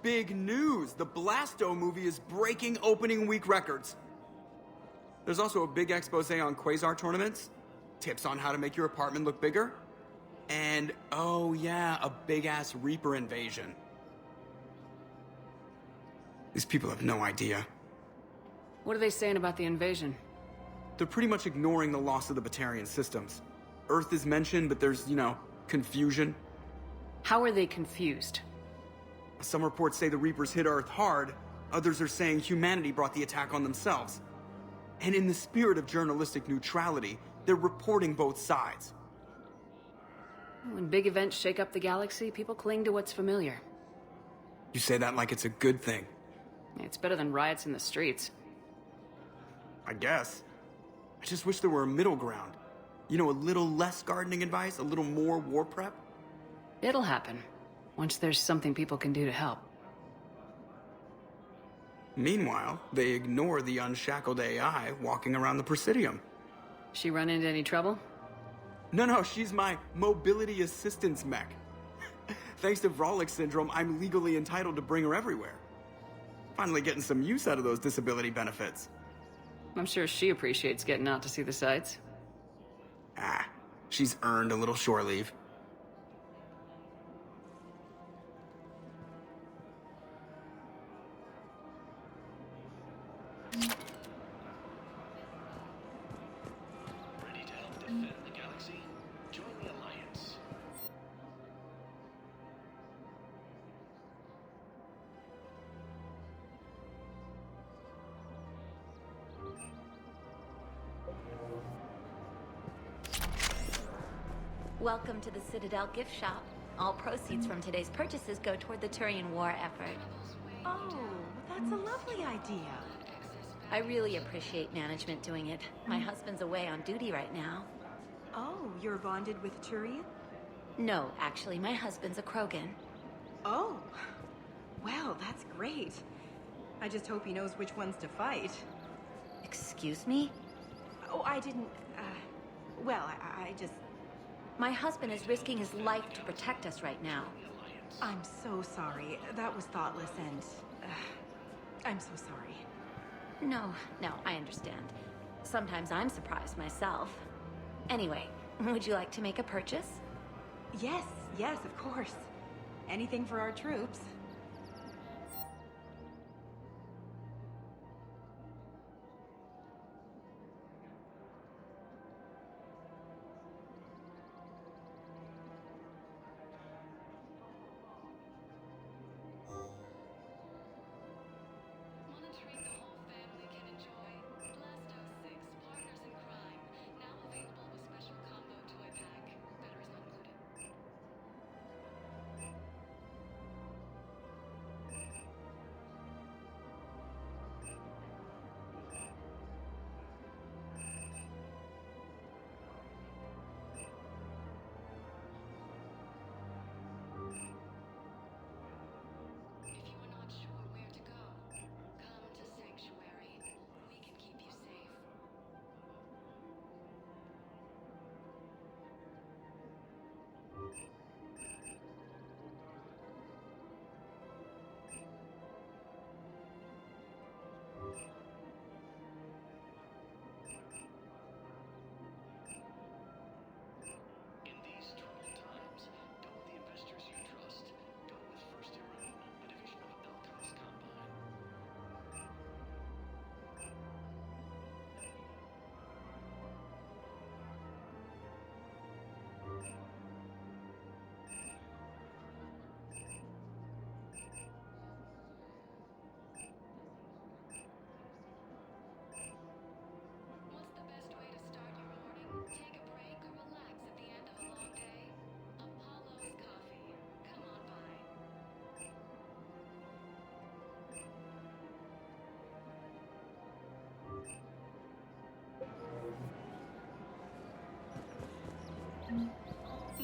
Big news! The Blasto movie is breaking opening week records. There's also a big expose on Quasar tournaments, tips on how to make your apartment look bigger, and, oh yeah, a big-ass Reaper invasion. These people have no idea. What are they saying about the invasion? They're pretty much ignoring the loss of the Batarian systems. Earth is mentioned, but there's, confusion. How are they confused? Some reports say the Reapers hit Earth hard, others are saying humanity brought the attack on themselves. And in the spirit of journalistic neutrality, they're reporting both sides. When big events shake up the galaxy, people cling to what's familiar. You say that like it's a good thing. It's better than riots in the streets. I guess. I just wish there were a middle ground. A little less gardening advice, a little more war prep. It'll happen, once there's something people can do to help. Meanwhile, they ignore the unshackled AI walking around the Presidium. She run into any trouble? No, she's my mobility assistance mech. Thanks to Vrolic syndrome, I'm legally entitled to bring her everywhere. Finally getting some use out of those disability benefits. I'm sure she appreciates getting out to see the sights. She's earned a little shore leave. Ready to help defend the galaxy? Join the Alliance. Welcome to the Citadel gift shop. All proceeds from today's purchases go toward the Turian war effort. Oh, that's a lovely idea. I really appreciate management doing it. My husband's away on duty right now. Oh, you're bonded with Turian? No, actually, my husband's a Krogan. Oh, well, that's great. I just hope he knows which ones to fight. Excuse me? Oh, I didn't, I just... My husband is risking his life to protect us right now. I'm so sorry. That was thoughtless and... I'm so sorry. No, I understand. Sometimes I'm surprised myself. Anyway, would you like to make a purchase? Yes, of course. Anything for our troops.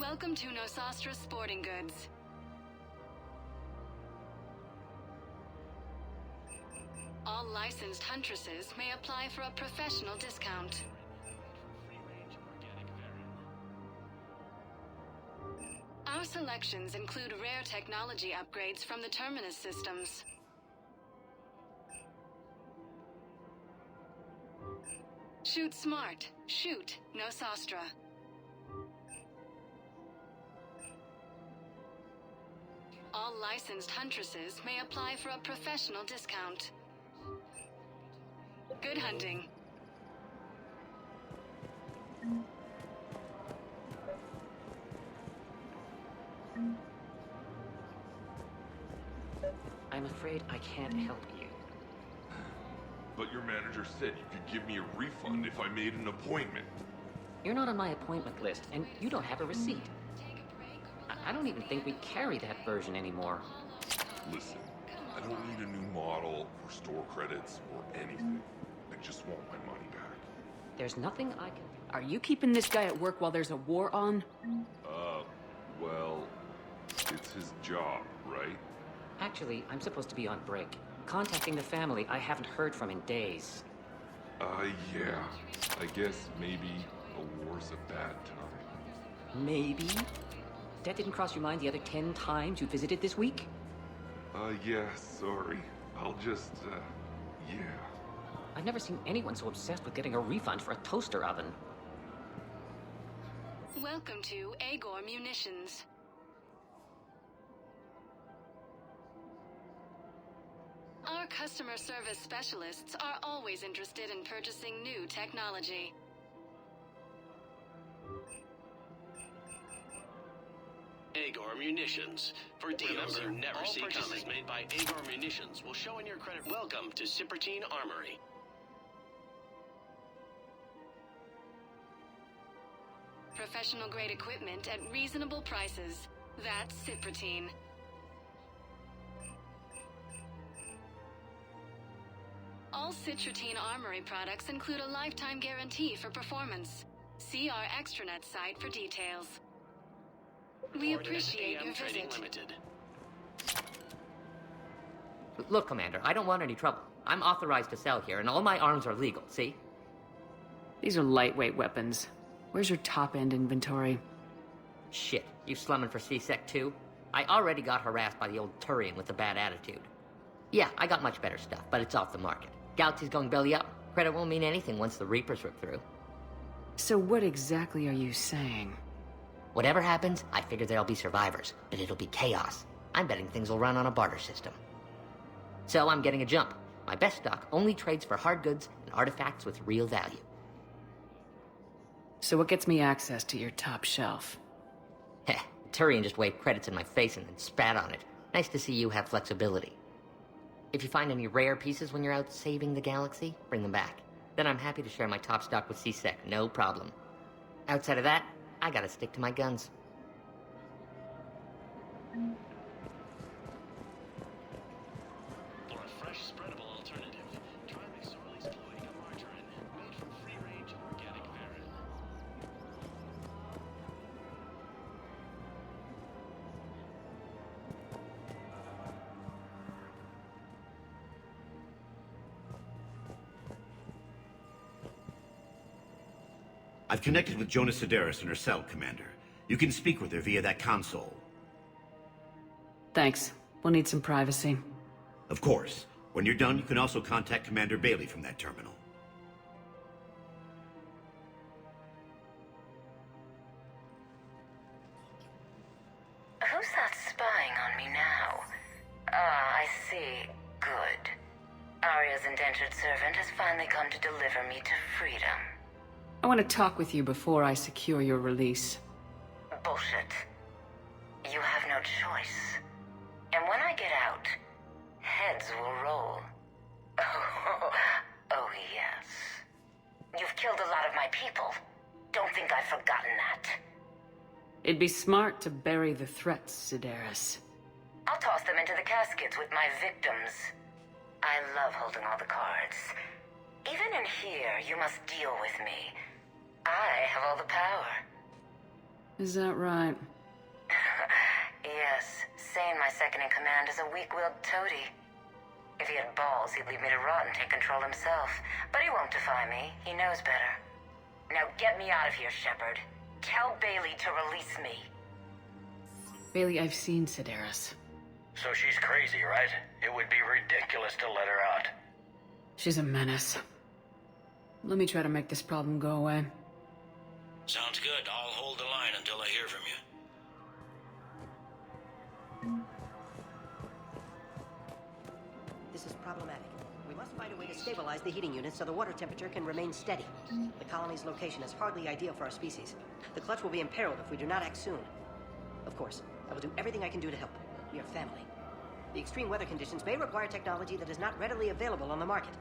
Welcome to Nosastra Sporting Goods. All licensed huntresses may apply for a professional discount. Our selections include rare technology upgrades from the Terminus systems. Shoot smart. Shoot Nosastra. All licensed huntresses may apply for a professional discount. Good hunting. I'm afraid I can't help you. But your manager said you could give me a refund if I made an appointment. You're not on my appointment list, and you don't have a receipt. I don't even think we carry that version anymore. Listen, I don't need a new model or store credits or anything. I just want my money back. There's nothing I can... Are you keeping this guy at work while there's a war on? Well, it's his job, right? Actually, I'm supposed to be on break. Contacting the family I haven't heard from in days. Yeah. I guess maybe a war's a bad time. Maybe? That didn't cross your mind the other 10 times you visited this week? Yeah, sorry. I'll just, yeah. I've never seen anyone so obsessed with getting a refund for a toaster oven. Welcome to Agor Munitions. Our customer service specialists are always interested in purchasing new technology. Agor Munitions. For deals you never see coming. All purchases made by Agor Munitions will show in your credit. Welcome to Citadel Armory. Professional grade equipment at reasonable prices. That's Citadel. All Citadel Armory products include a lifetime guarantee for performance. See our extranet site for details. We appreciate your visit. Look, Commander, I don't want any trouble. I'm authorized to sell here, and all my arms are legal, see? These are lightweight weapons. Where's your top-end inventory? Shit, you slumming for C-Sec too? I already got harassed by the old Turian with a bad attitude. Yeah, I got much better stuff, but it's off the market. Galaxy's going belly up. Credit won't mean anything once the Reapers rip through. So what exactly are you saying? Whatever happens, I figure there'll be survivors, but it'll be chaos. I'm betting things will run on a barter system. So I'm getting a jump. My best stock only trades for hard goods and artifacts with real value. So what gets me access to your top shelf? Heh, Turian just waved credits in my face and then spat on it. Nice to see you have flexibility. If you find any rare pieces when you're out saving the galaxy, bring them back. Then I'm happy to share my top stock with C-Sec, no problem. Outside of that, I gotta stick to my guns. For a fresh, spreadable alternative, try McSorley's Cloaca Margarine, made from free-range organic varin. I've connected with Jonas Sedaris in her cell, Commander. You can speak with her via that console. Thanks. We'll need some privacy. Of course. When you're done, you can also contact Commander Bailey from that terminal. Who's that spying on me now? Ah, I see. Good. Arya's indentured servant has finally come to deliver me to freedom. I want to talk with you before I secure your release. Bullshit. You have no choice. And when I get out, heads will roll. Oh, yes. You've killed a lot of my people. Don't think I've forgotten that. It'd be smart to bury the threats, Sedaris. I'll toss them into the caskets with my victims. I love holding all the cards. Even in here, you must deal with me. I have all the power. Is that right? Yes, Sane, my second-in-command, is a weak-willed toady. If he had balls, he'd leave me to rot and take control himself. But he won't defy me. He knows better. Now get me out of here, Shepard. Tell Bailey to release me. Bailey, I've seen Sedaris. So she's crazy, right? It would be ridiculous to let her out. She's a menace. Let me try to make this problem go away. Sounds good. I'll hold the line until I hear from you. This is problematic. We must find a way to stabilize the heating units so the water temperature can remain steady. The colony's location is hardly ideal for our species. The clutch will be imperiled if we do not act soon. Of course, I will do everything I can do to help. We are family. The extreme weather conditions may require technology that is not readily available on the market.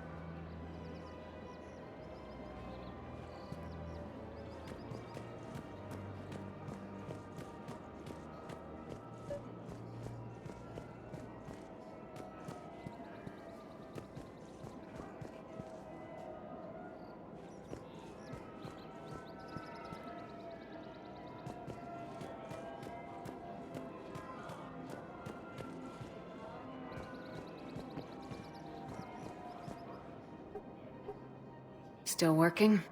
Still working?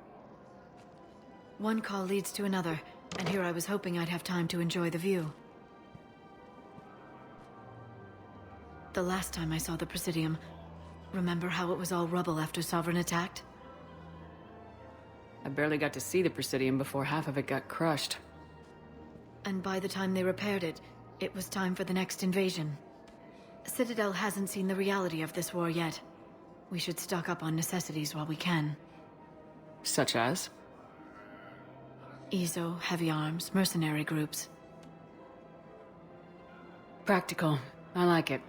One call leads to another, and here I was hoping I'd have time to enjoy the view. The last time I saw the Presidium, remember how it was all rubble after Sovereign attacked? I barely got to see the Presidium before half of it got crushed. And by the time they repaired it, it was time for the next invasion. Citadel hasn't seen the reality of this war yet. We should stock up on necessities while we can. Such as? EZO, heavy arms, mercenary groups. Practical. I like it.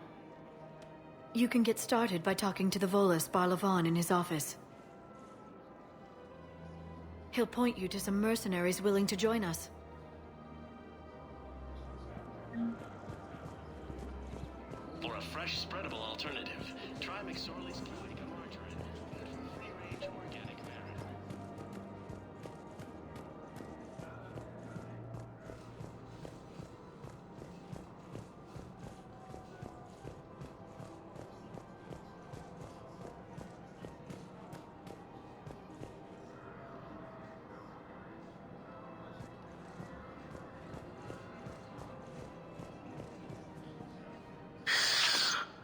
You can get started by talking to the Volus Barlavon in his office. He'll point you to some mercenaries willing to join us. For a fresh, spreadable alternative, try McSorley's Cubica margarine. Good for free-range organic matter.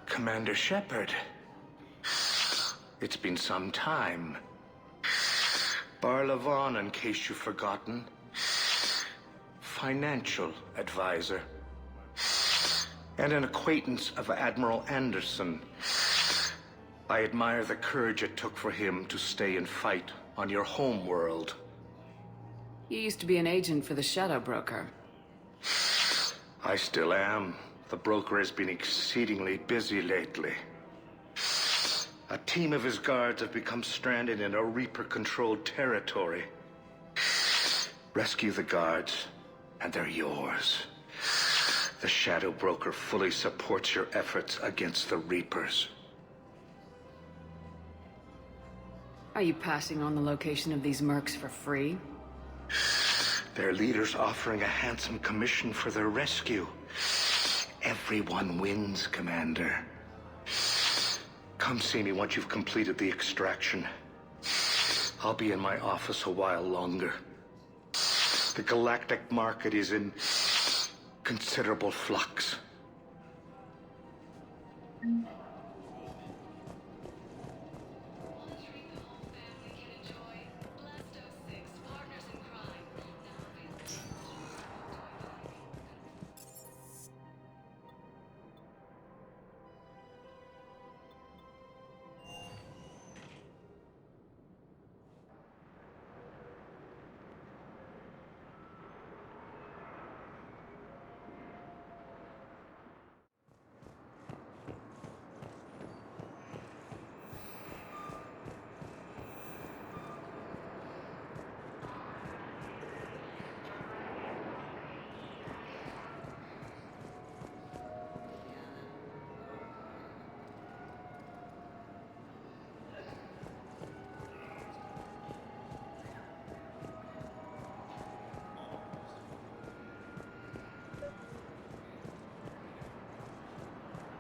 Commander Shepard. It's been some time. Barlavon, in case you've forgotten. Financial advisor. And an acquaintance of Admiral Anderson. I admire the courage it took for him to stay and fight on your home world. You used to be an agent for the Shadow Broker. I still am. The broker has been exceedingly busy lately. A team of his guards have become stranded in a Reaper-controlled territory. Rescue the guards, and they're yours. The Shadow Broker fully supports your efforts against the Reapers. Are you passing on the location of these mercs for free? Their leader's offering a handsome commission for their rescue. Everyone wins, Commander. Come see me once you've completed the extraction. I'll be in my office a while longer. The galactic market is in considerable flux.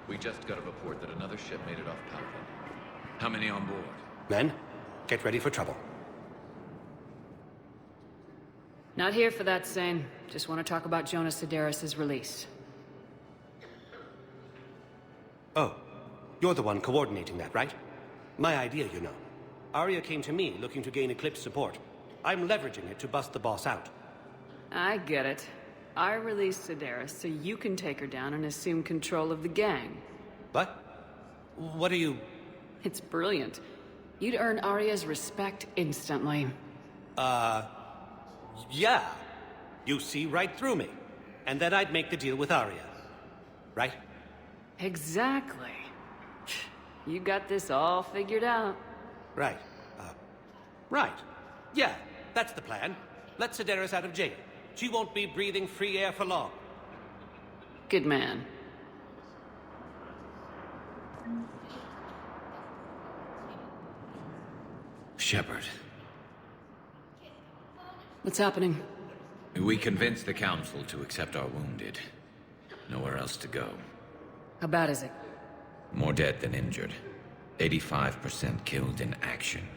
We just got a report that another ship made it off Palpin. How many on board? Men, get ready for trouble. Not here for that, Sane. Just want to talk about Jonas Sedaris' release. Oh, you're the one coordinating that, right? My idea, you know. Arya came to me looking to gain Eclipse support. I'm leveraging it to bust the boss out. I get it. I released Sedaris so you can take her down and assume control of the gang. What? What are you... It's brilliant. You'd earn Arya's respect instantly. Yeah. You see right through me. And then I'd make the deal with Arya. Right? Exactly. You got this all figured out. Right. Right. Yeah, that's the plan. Let Sedaris out of jail. She won't be breathing free air for long. Good man. Shepard. What's happening? We convinced the Council to accept our wounded. Nowhere else to go. How bad is it? More dead than injured. 85% killed in action.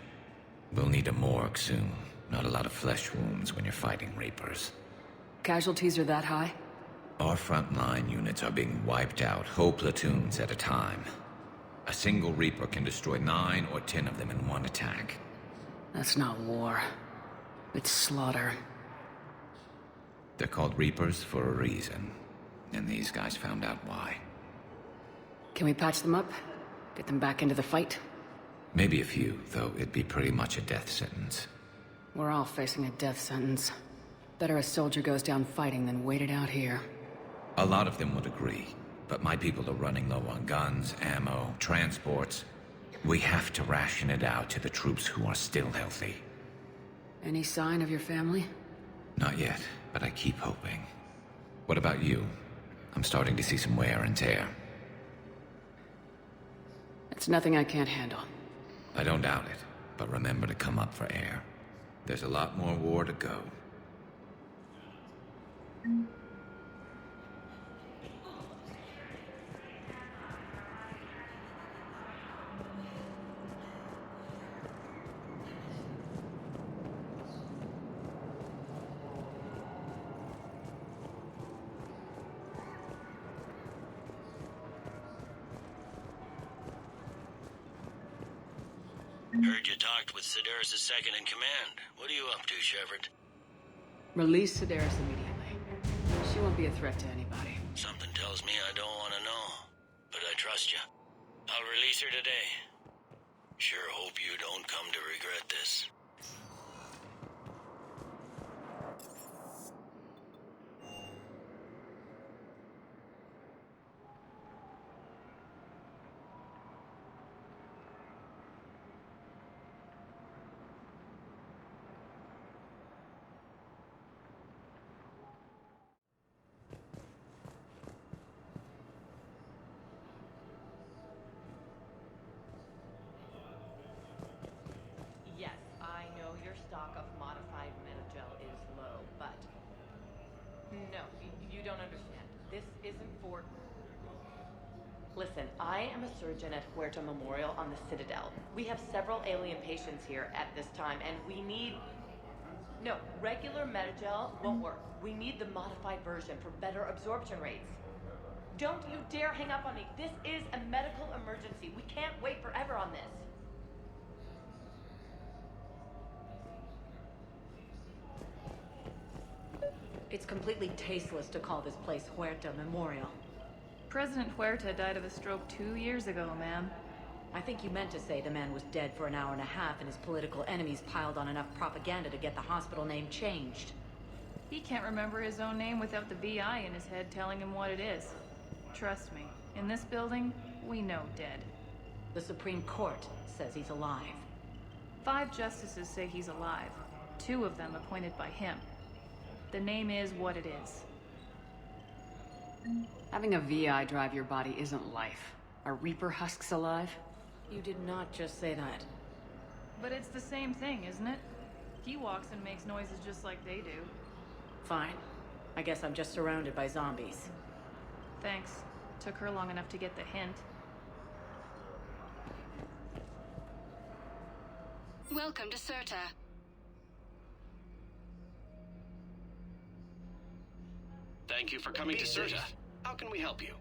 We'll need a morgue soon. Not a lot of flesh wounds when you're fighting Reapers. Casualties are that high? Our frontline units are being wiped out, whole platoons at a time. A single Reaper can destroy 9 or 10 of them in one attack. That's not war. It's slaughter. They're called Reapers for a reason. And these guys found out why. Can we patch them up? Get them back into the fight? Maybe a few, though it'd be pretty much a death sentence. We're all facing a death sentence. Better a soldier goes down fighting than wait it out here. A lot of them would agree, but my people are running low on guns, ammo, transports. We have to ration it out to the troops who are still healthy. Any sign of your family? Not yet, but I keep hoping. What about you? I'm starting to see some wear and tear. It's nothing I can't handle. I don't doubt it, but remember to come up for air. There's a lot more war to go. Heard you talked with Sedaris' second in command. What are you up to, Shepard? Release Sedaris immediately. She won't be a threat to anybody. Something tells me I don't want to know, but I trust you. I'll release her today. Sure hope you don't come to regret this. Yes, I know your stock of modified metagel is low, but... No, you don't understand. This isn't for... Listen, I am a surgeon at Huerta Memorial on the Citadel. We have several alien patients here at this time, and we need... No, regular metagel won't work. We need the modified version for better absorption rates. Don't you dare hang up on me. This is a medical emergency. We can't wait forever on this. It's completely tasteless to call this place Huerta Memorial. President Huerta died of a stroke 2 years ago, ma'am. I think you meant to say the man was dead for an hour and a half and his political enemies piled on enough propaganda to get the hospital name changed. He can't remember his own name without the VI in his head telling him what it is. Trust me, in this building, we know dead. The Supreme Court says he's alive. 5 justices say he's alive. 2 of them appointed by him. The name is what it is. Having a VI drive your body isn't life. Are Reaper husks alive? You did not just say that. But it's the same thing, isn't it? He walks and makes noises just like they do. Fine. I guess I'm just surrounded by zombies. Thanks. Took her long enough to get the hint. Welcome to Serta. Thank you for coming to Serta. How can we help you?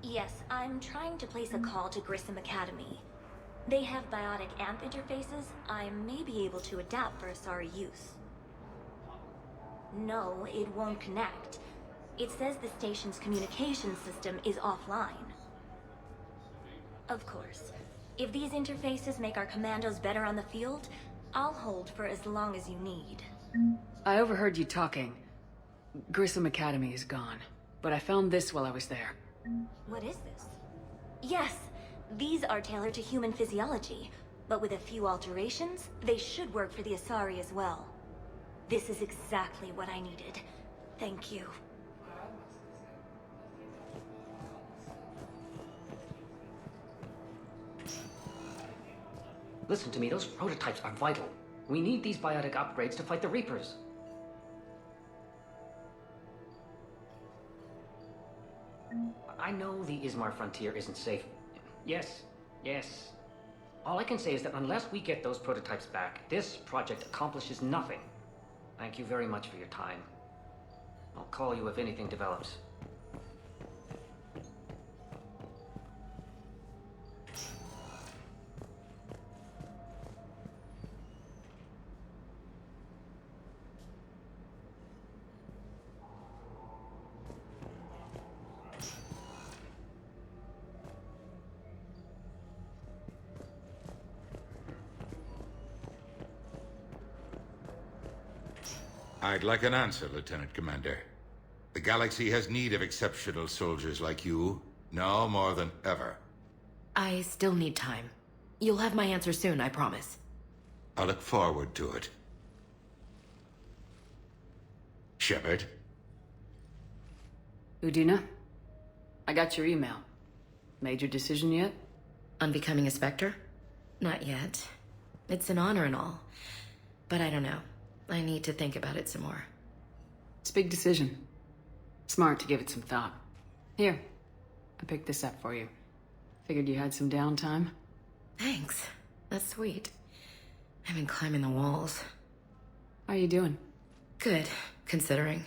Yes, I'm trying to place a call to Grissom Academy. They have biotic amp interfaces I may be able to adapt for Asari use. No, it won't connect. It says the station's communication system is offline. Of course, if these interfaces make our commandos better on the field, I'll hold for as long as you need. I overheard you talking. Grissom Academy is gone, but I found this while I was there. What is this? Yes, these are tailored to human physiology, but with a few alterations, they should work for the Asari as well. This is exactly what I needed. Thank you. Listen to me, those prototypes are vital. We need these biotic upgrades to fight the Reapers. I know the Ismar frontier isn't safe. Yes, yes. All I can say is that unless we get those prototypes back, this project accomplishes nothing. Thank you very much for your time. I'll call you if anything develops. I'd like an answer, Lieutenant Commander. The galaxy has need of exceptional soldiers like you, now more than ever. I still need time. You'll have my answer soon, I promise. I look forward to it. Shepard? Udina? I got your email. Made your decision yet? On becoming a Spectre? Not yet. It's an honor and all. But I don't know. I need to think about it some more. It's a big decision. Smart to give it some thought. Here, I picked this up for you. Figured you had some downtime. Thanks. That's sweet. I've been climbing the walls. How are you doing? Good, considering.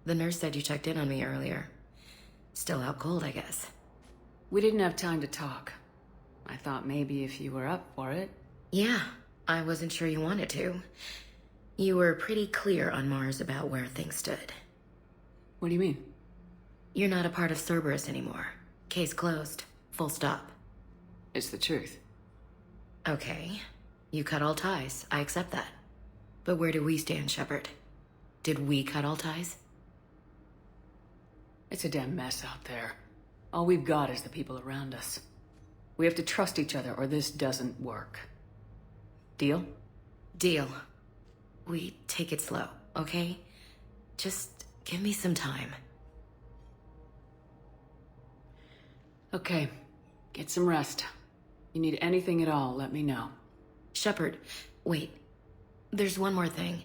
The nurse said you checked in on me earlier. Still out cold, I guess. We didn't have time to talk. I thought maybe if you were up for it. Yeah, I wasn't sure you wanted to. You were pretty clear on Mars about where things stood. What do you mean? You're not a part of Cerberus anymore. Case closed. Full stop. It's the truth. Okay. You cut all ties. I accept that. But where do we stand, Shepard? Did we cut all ties? It's a damn mess out there. All we've got is the people around us. We have to trust each other or this doesn't work. Deal? Deal. We take it slow, okay? Just give me some time. Okay. Get some rest. You need anything at all, let me know. Shepard, wait. There's one more thing.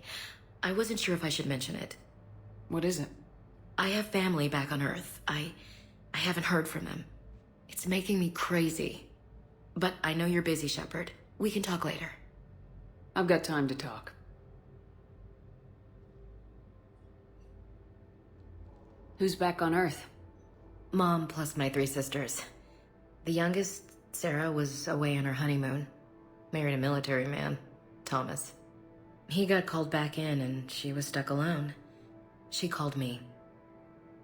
I wasn't sure if I should mention it. What is it? I have family back on Earth. I haven't heard from them. It's making me crazy. But I know you're busy, Shepard. We can talk later. I've got time to talk. Who's back on Earth? Mom plus my 3 sisters. The youngest, Sarah, was away on her honeymoon. Married a military man, Thomas. He got called back in and she was stuck alone. She called me.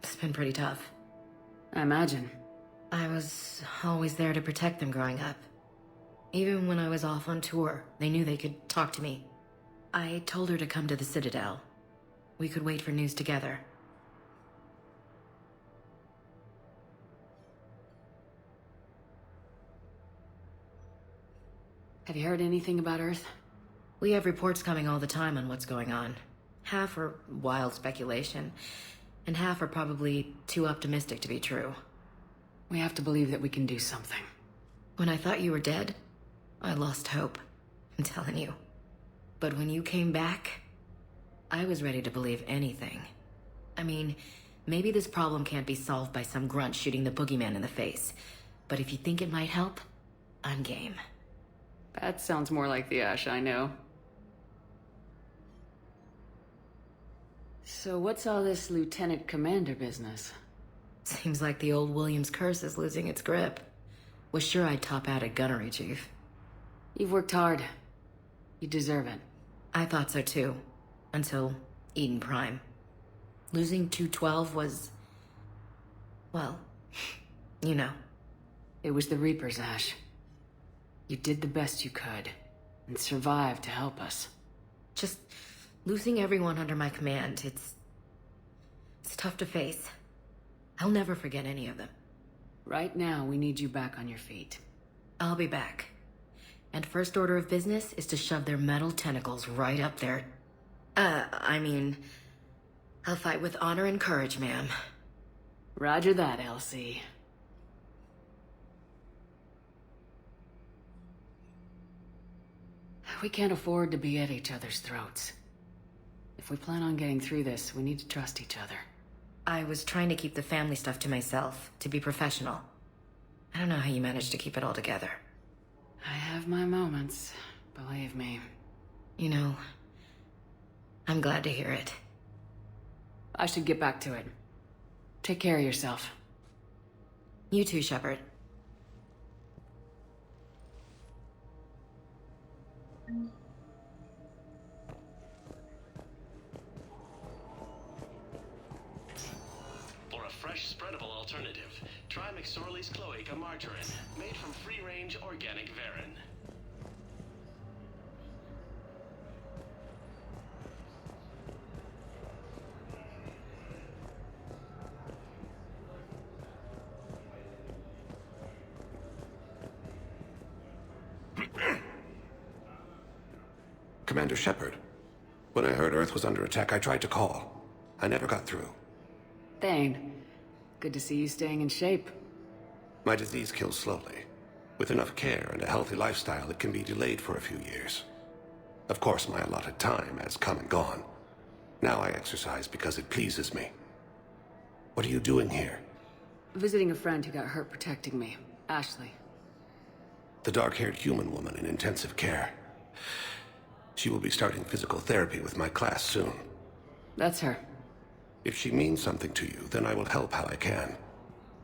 It's been pretty tough. I imagine. I was always there to protect them growing up. Even when I was off on tour, they knew they could talk to me. I told her to come to the Citadel. We could wait for news together. Have you heard anything about Earth? We have reports coming all the time on what's going on. Half are wild speculation. And half are probably too optimistic to be true. We have to believe that we can do something. When I thought you were dead, I lost hope. I'm telling you. But when you came back, I was ready to believe anything. I mean, maybe this problem can't be solved by some grunt shooting the boogeyman in the face. But if you think it might help, I'm game. That sounds more like the Ash I know. So what's all this Lieutenant Commander business? Seems like the old Williams curse is losing its grip. Was sure I'd top out at gunnery, Chief. You've worked hard. You deserve it. I thought so too. Until Eden Prime. Losing 212 was... well, you know. It was the Reapers, Ash. You did the best you could, and survived to help us. Just losing everyone under my command, it's tough to face. I'll never forget any of them. Right now, we need you back on your feet. I'll be back. And first order of business is to shove their metal tentacles right up there. I'll fight with honor and courage, ma'am. Roger that, Elsie. We can't afford to be at each other's throats. If we plan on getting through this, we need to trust each other. I was trying to keep the family stuff to myself, to be professional. I don't know how you managed to keep it all together. I have my moments, believe me. You know, I'm glad to hear it. I should get back to it. Take care of yourself. You too, Shepard. For a fresh, spreadable alternative, try McSorley's Cloaca Margarine, made from free-range organic verin. Commander Shepard. When I heard Earth was under attack, I tried to call. I never got through. Thane, good to see you staying in shape. My disease kills slowly. With enough care and a healthy lifestyle, it can be delayed for a few years. Of course, my allotted time has come and gone. Now I exercise because it pleases me. What are you doing here? Visiting a friend who got hurt protecting me, Ashley. The dark-haired human woman in intensive care. She will be starting physical therapy with my class soon. That's her. If she means something to you, then I will help how I can.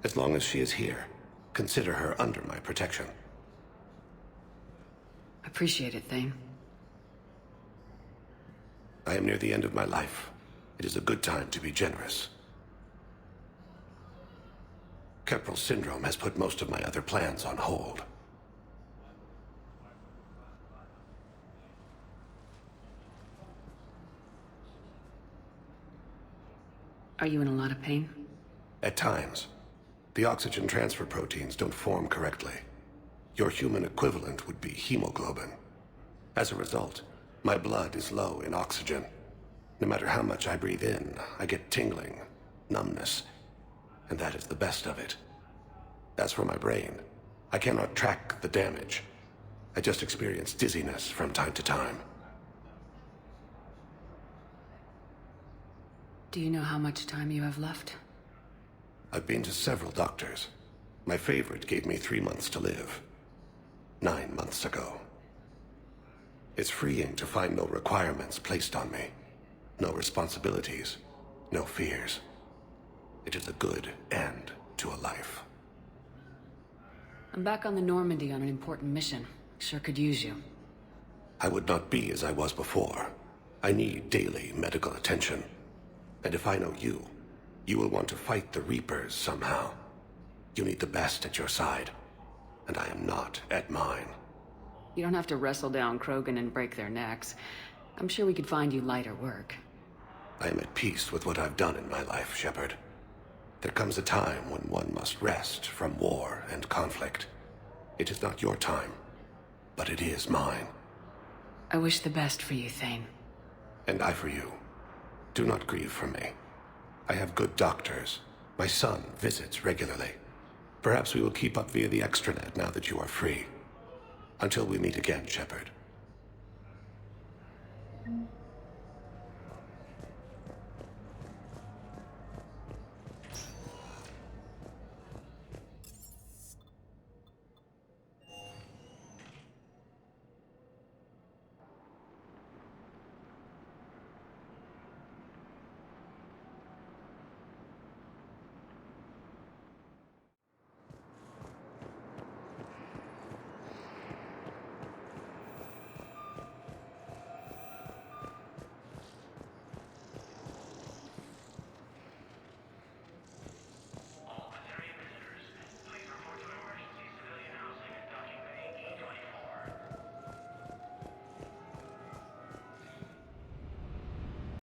As long as she is here, consider her under my protection. Appreciate it, Thane. I am near the end of my life. It is a good time to be generous. Keppel syndrome has put most of my other plans on hold. Are you in a lot of pain? At times. The oxygen transfer proteins don't form correctly. Your human equivalent would be hemoglobin. As a result, my blood is low in oxygen. No matter how much I breathe in, I get tingling, numbness, and that is the best of it. As for my brain, I cannot track the damage. I just experience dizziness from time to time. Do you know how much time you have left? I've been to several doctors. My favorite gave me 3 months to live. 9 months ago. It's freeing to find no requirements placed on me. No responsibilities. No fears. It is a good end to a life. I'm back on the Normandy on an important mission. Sure could use you. I would not be as I was before. I need daily medical attention. And if I know you, you will want to fight the Reapers somehow. You need the best at your side, and I am not at mine. You don't have to wrestle down Krogan and break their necks. I'm sure we could find you lighter work. I am at peace with what I've done in my life, Shepard. There comes a time when one must rest from war and conflict. It is not your time, but it is mine. I wish the best for you, Thane. And I for you. Do not grieve for me. I have good doctors. My son visits regularly. Perhaps we will keep up via the extranet now that you are free. Until we meet again, Shepard.